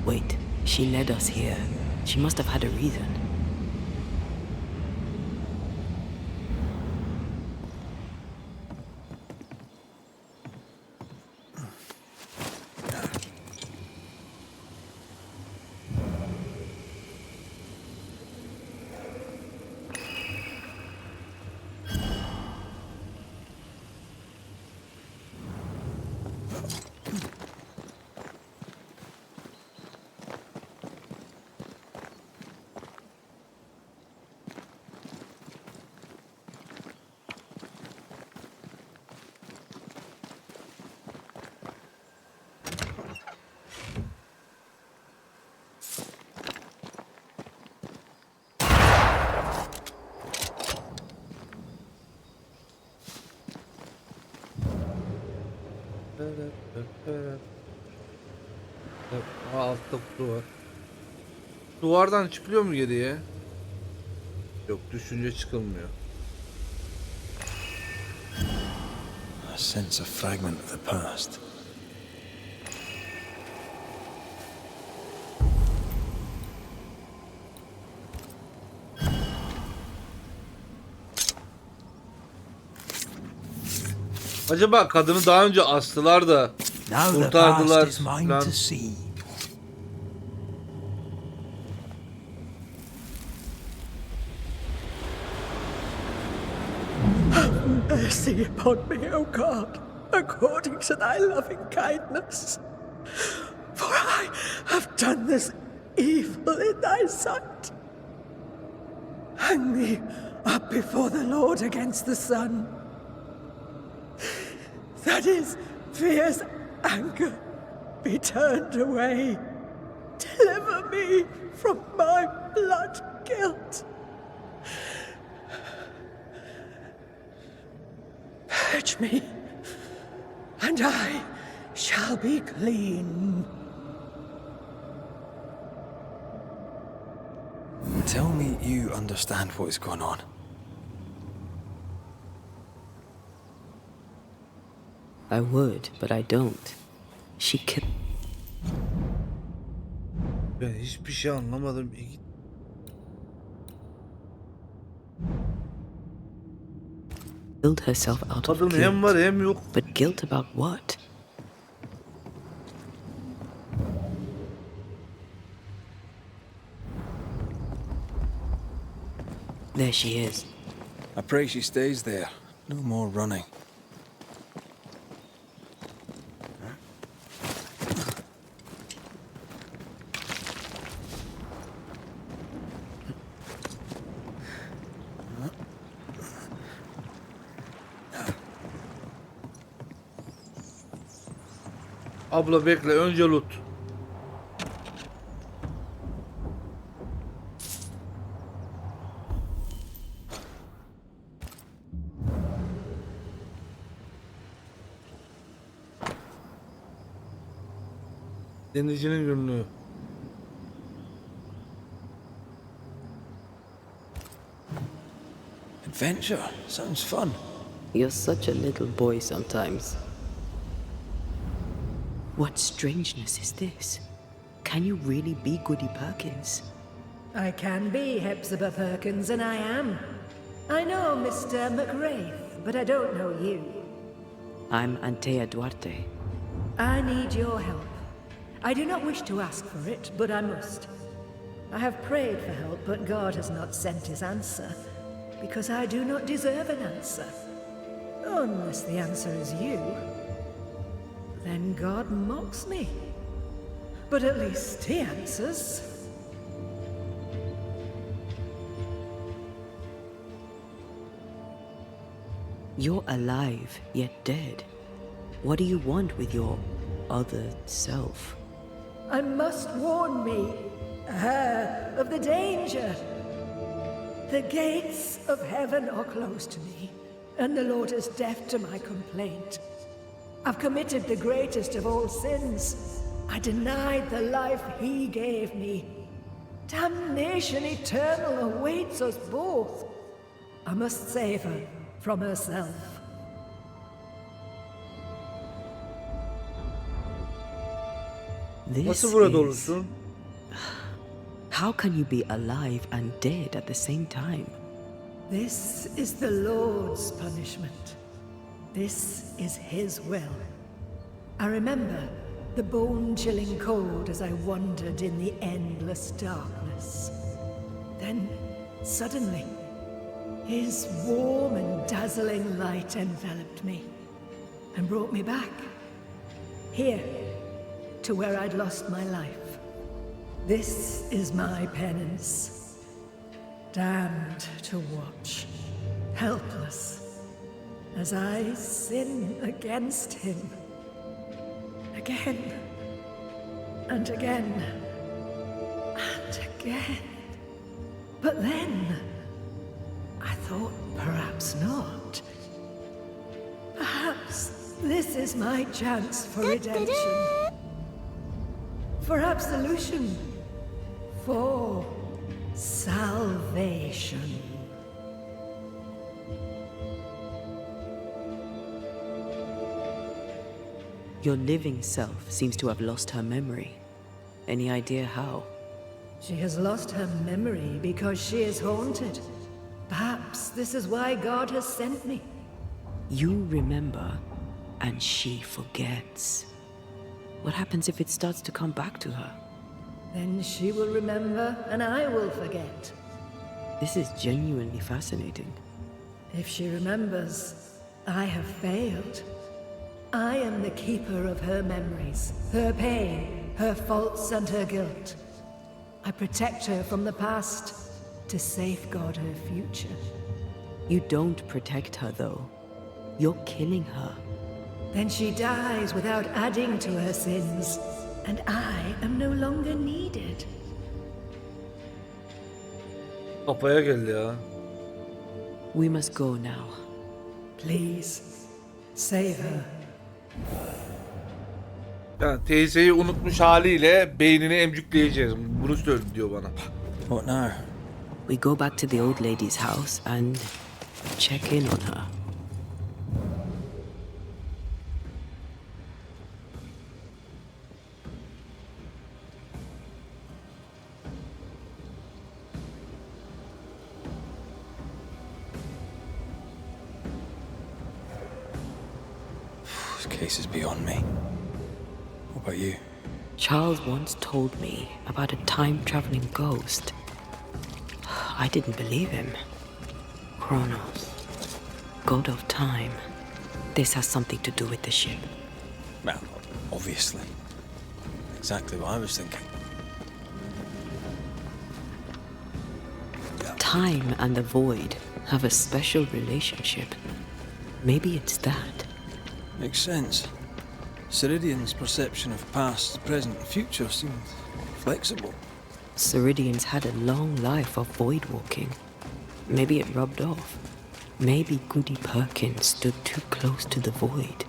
Wait, she led us here. She must have had a reason. Altta kutu var. Duvardan çıkılıyor mu geriye? Yok, düşünce çıkılmıyor. I sense a fragment of the past. Acaba kadını daha önce astılar da Now the kurtardılar past is mine falan. to see. Mercy upon me, O God, according to thy loving kindness. For I have done this evil in thy sight. Hang me up before the Lord against the sun. That his fierce anger be turned away. Deliver me from my blood guilt. Purge me, and I shall be clean. Tell me you understand what is going on. I would, but I don't. She killed Ben hiçbir şey anlamadım. herself out of Kadın hem var guilt. hem yok. But guilt about what? There she is. I pray she stays there. No more running. Abla bekle, önce loot. Denizcinin günlüğü. Adventure. Sounds fun. You're such a little boy sometimes. What strangeness is this? Can you really be Goody Perkins? I can be Hepzibah Perkins, and I am. I know Mr. McWraith, but I don't know you. I'm Antea Duarte. I need your help. I do not wish to ask for it, but I must. I have prayed for help, but God has not sent his answer, because I do not deserve an answer. Unless the answer is you. Then God mocks me. But at least he answers. You're alive, yet dead. What do you want with your other self? I must warn me, her, of the danger. The gates of heaven are closed to me, and the Lord is deaf to my complaint. I've committed the greatest of all sins. I denied the life he gave me. Damnation eternal awaits us both. I must save her from herself. Nasıl burada olursun? How can you be alive and dead at the same time? This is the Lord's punishment. This is his will. I remember the bone-chilling cold as I wandered in the endless darkness. Then, suddenly, his warm and dazzling light enveloped me and brought me back. Here, to where I'd lost my life. This is my penance. Damned to watch, helpless, as I sin against him. Again, and again, and again. But then, I thought perhaps not. Perhaps this is my chance for redemption. For absolution. For salvation. Your living self seems to have lost her memory. Any idea how? She has lost her memory because she is haunted. Perhaps this is why God has sent me. You remember, and she forgets. What happens if it starts to come back to her? Then she will remember, and I will forget. This is genuinely fascinating. If she remembers, I have failed. I am the keeper of her memories, her pain, her faults and her guilt. I protect her from the past to safeguard her future. You don't protect her, though. You're killing her. Then she dies without adding to her sins, and I am no longer needed. Kafaya geldi ya. We must go now. Please, save her. Yani teyzeyi unutmuş haliyle beynini emcükleyeceğiz. Bunu söyledi diyor bana. What now? We go back to the old lady's house and check in on her. This case is beyond me. What about you? Charles once told me about a time-traveling ghost. I didn't believe him. Kronos, god of time. This has something to do with the ship. Well, obviously. Exactly what I was thinking. Time and the void have a special relationship. Maybe it's that. Makes sense. Ceridian's perception of past, present, and future seemed flexible. Ceridians had a long life of void walking. Maybe it rubbed off. Maybe Goody Perkins stood too close to the void.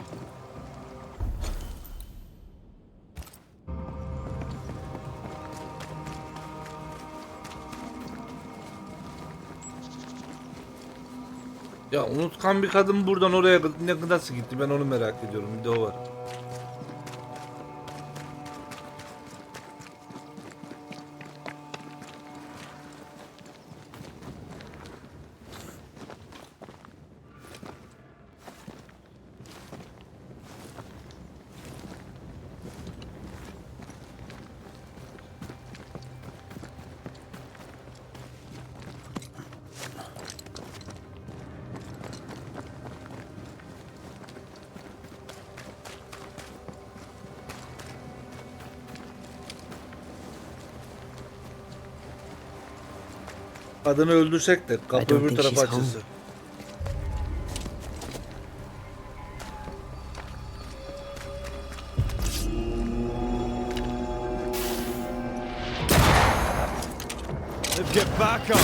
Ya unutkan bir kadın buradan oraya nasıl gitti, ben onu merak ediyorum. Bir de o var. Kadını öldürsek de kapı öbür tarafa açılsın. Get back up.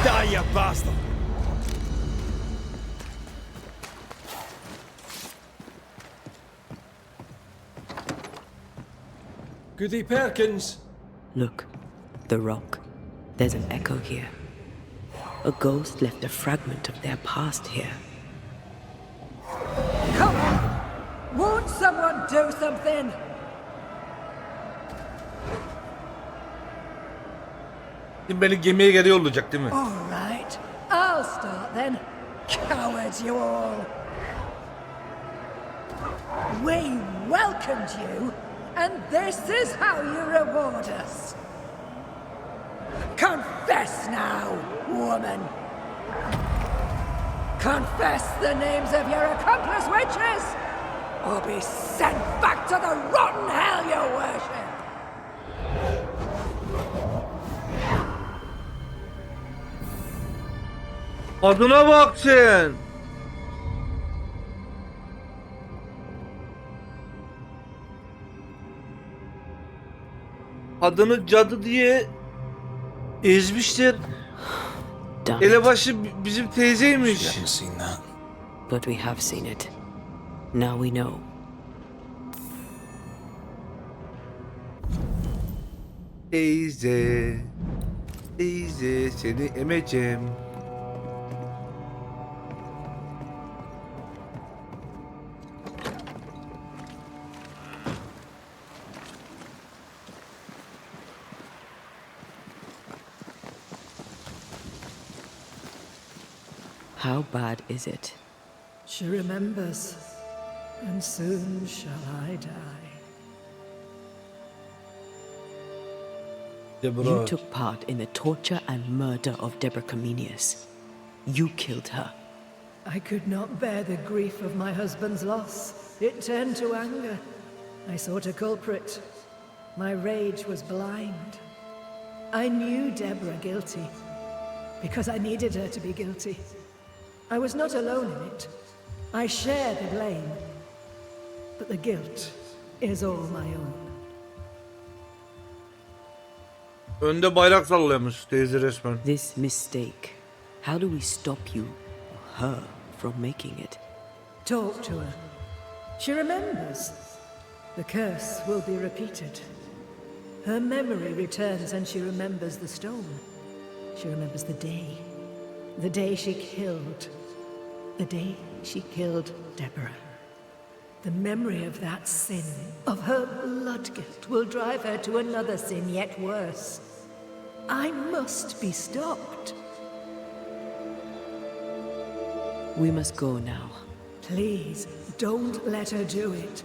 Die, you bastard. Goody Perkins! Look, the rock. There's an echo here. A ghost left a fragment of their past here. Come on! Won't someone do something? Şimdi beni gemiye geri yollayacak değil mi? All right, I'll start then. Cowards you all! We welcomed you, and this is how you reward us. Confess now, woman. Confess the names of your accomplice witches, or be sent back to the rotten hell you worship. Adına bak sen. Adını cadı diye ezmişler. Damn it. Elebaşı bizim teyzeymiş. You haven't seen that. But we have seen it. Now we know. Teyze, teyze seni emeceğim. How bad is it? She remembers, and soon shall I die. You took part in the torture and murder of Deborah Comenius. You killed her. I could not bear the grief of my husband's loss. It turned to anger. I sought a culprit. My rage was blind. I knew Deborah guilty, because I needed her to be guilty. I was not alone in it. I share the blame, but the guilt is all my own. Önde bayrak sallıyormuş teyze resmen. This mistake. How do we stop you, her, from making it. Talk to her. She remembers. The curse will be repeated. Her memory returns and she remembers the stone. She remembers the day she killed. The day she killed Deborah. The memory of that sin, of her blood guilt, will drive her to another sin yet worse. I must be stopped. We must go now. Please, don't let her do it.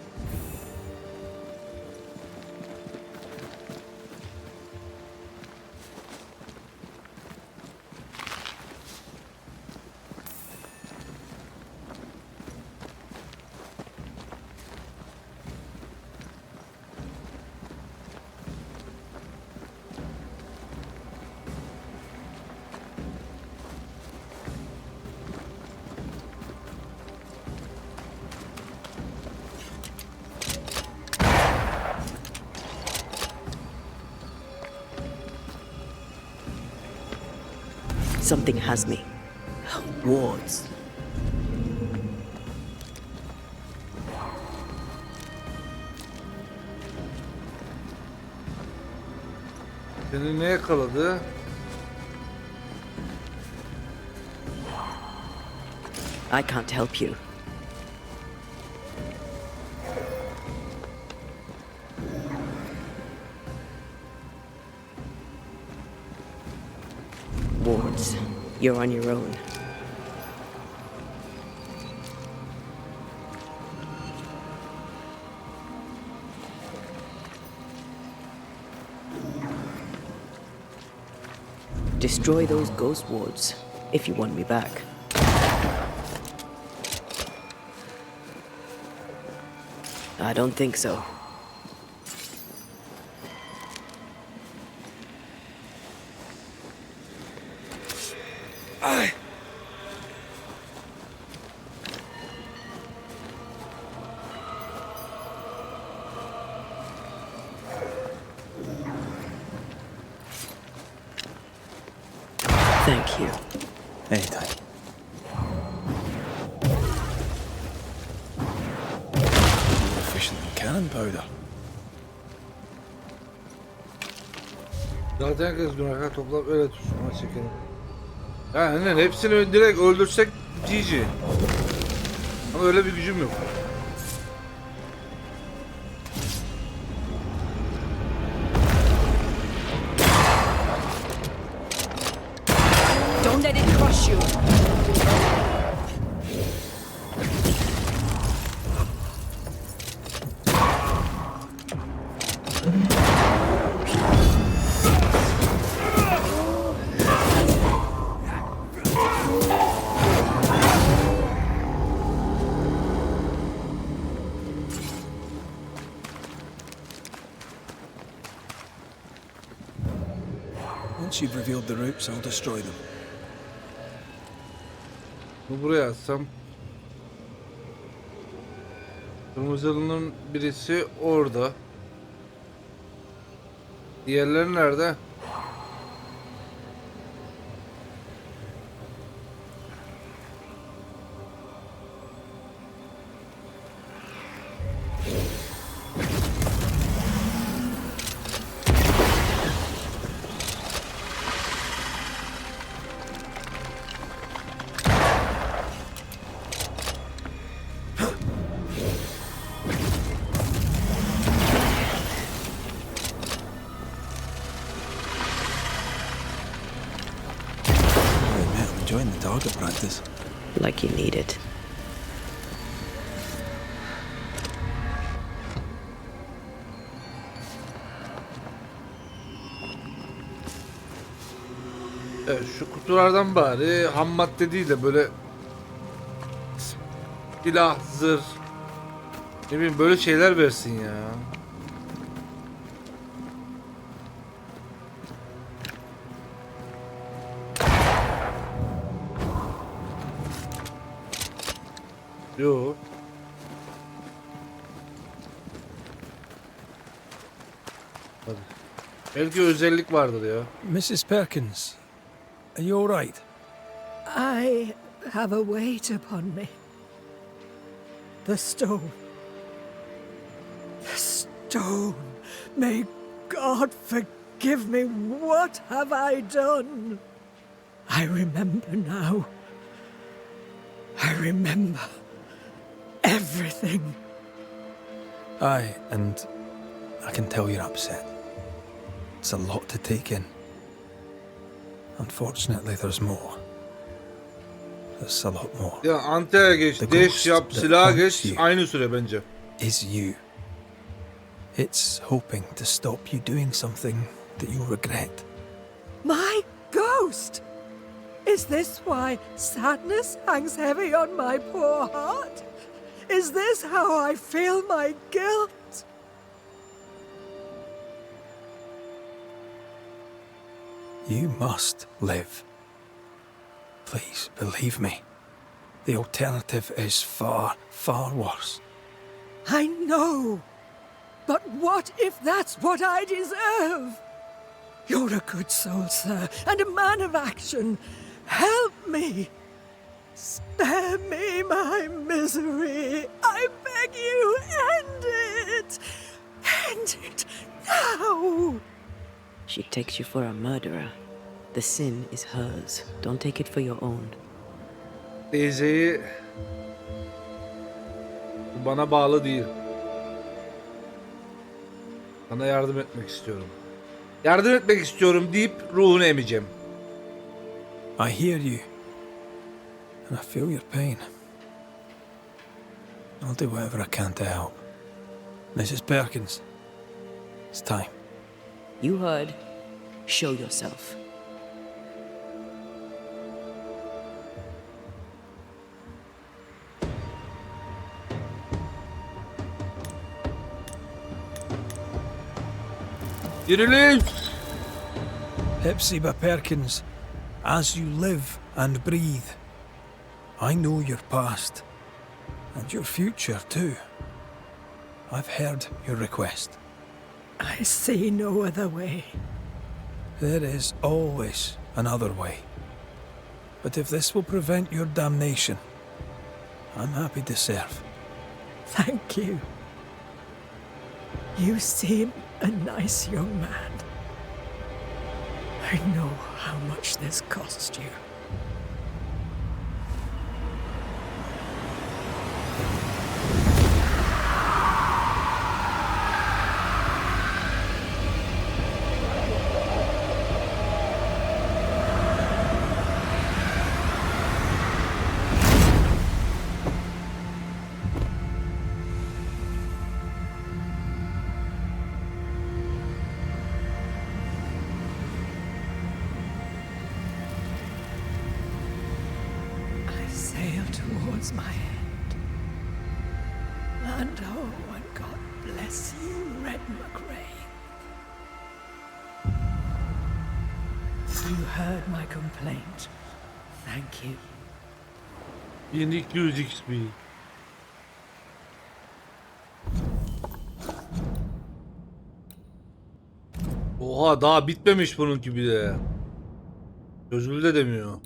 Something has me. Wards. Seni ne yakaladı? I can't help you. Wards, you're on your own. Destroy those ghost wards if you want me back. I don't think so. Thank you. Anytime. More efficient than cannon powder. Zaten herkes günahkar toplayıp öyle tutuşuma çekelim. Yani hepsini direkt öldürsek GG. Ama öyle bir gücüm yok. Don't let it crush you. Once you've revealed the roots, I'll destroy them. Bunu buraya atsam. Kırmızılının birisi orada. Diğerleri nerede? Enjoying the target practice. Like you need it. Evet, şu kutulardan bari ham madde değil de böyle silah, zırh, ne bileyim böyle şeyler versin ya. Yo. Hadi. Belki özellik vardır ya. Mrs. Perkins, are you all right? I have a weight upon me. The stone. The stone. May God forgive me. What have I done? I remember now. I remember everything. Aye, and I can tell you're upset. It's a lot to take in. Unfortunately, there's more. There's a lot more. Ya antea geç, The deş ghost yap, that silah haunts geç, you aynı süre bence. is you. It's hoping to stop you doing something that you'll regret. My ghost! Is this why sadness hangs heavy on my poor heart? Is this how I feel my guilt? You must live. Please, believe me. The alternative is far, far worse. I know. But what if that's what I deserve? You're a good soul, sir, and a man of action. Help me. Spare me my misery. I beg you, end it. End it now. She takes you for a murderer. The sin is hers. Don't take it for your own. Teyzeyi bana bağlı değil. Sana yardım etmek istiyorum. Yardım etmek istiyorum deyip ruhunu emeceğim. I hear you, and I feel your pain. I'll do whatever I can to help. Mrs. Perkins, it's time. You heard. Show yourself. Yürüyün. Hepzibah Perkins, as you live and breathe, I know your past, and your future too. I've heard your request. I see no other way. There is always another way. But if this will prevent your damnation, I'm happy to serve. Thank you. You seem a nice young man. I know how much this cost you. Sail towards my end. Land ho, and God bless you, Red McRae. You heard my complaint. Thank you. 1200 XP. Oha, daha bitmemiş bununki bir de. Çözüldü de demiyor.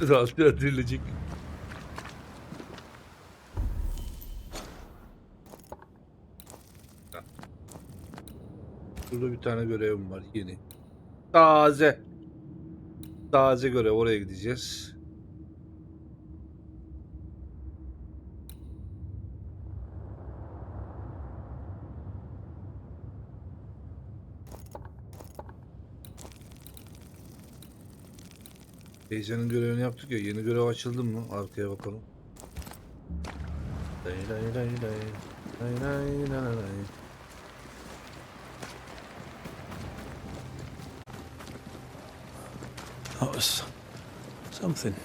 Rahat hatırlayacak. Burada bir tane görevim var yeni. Taze. Taze görev, oraya gideceğiz. Teyzenin görevini yaptık ya. Yeni görev açıldı mı? Arkaya bakalım. Lay lay lay lay. Lay lay lay lay. That was something.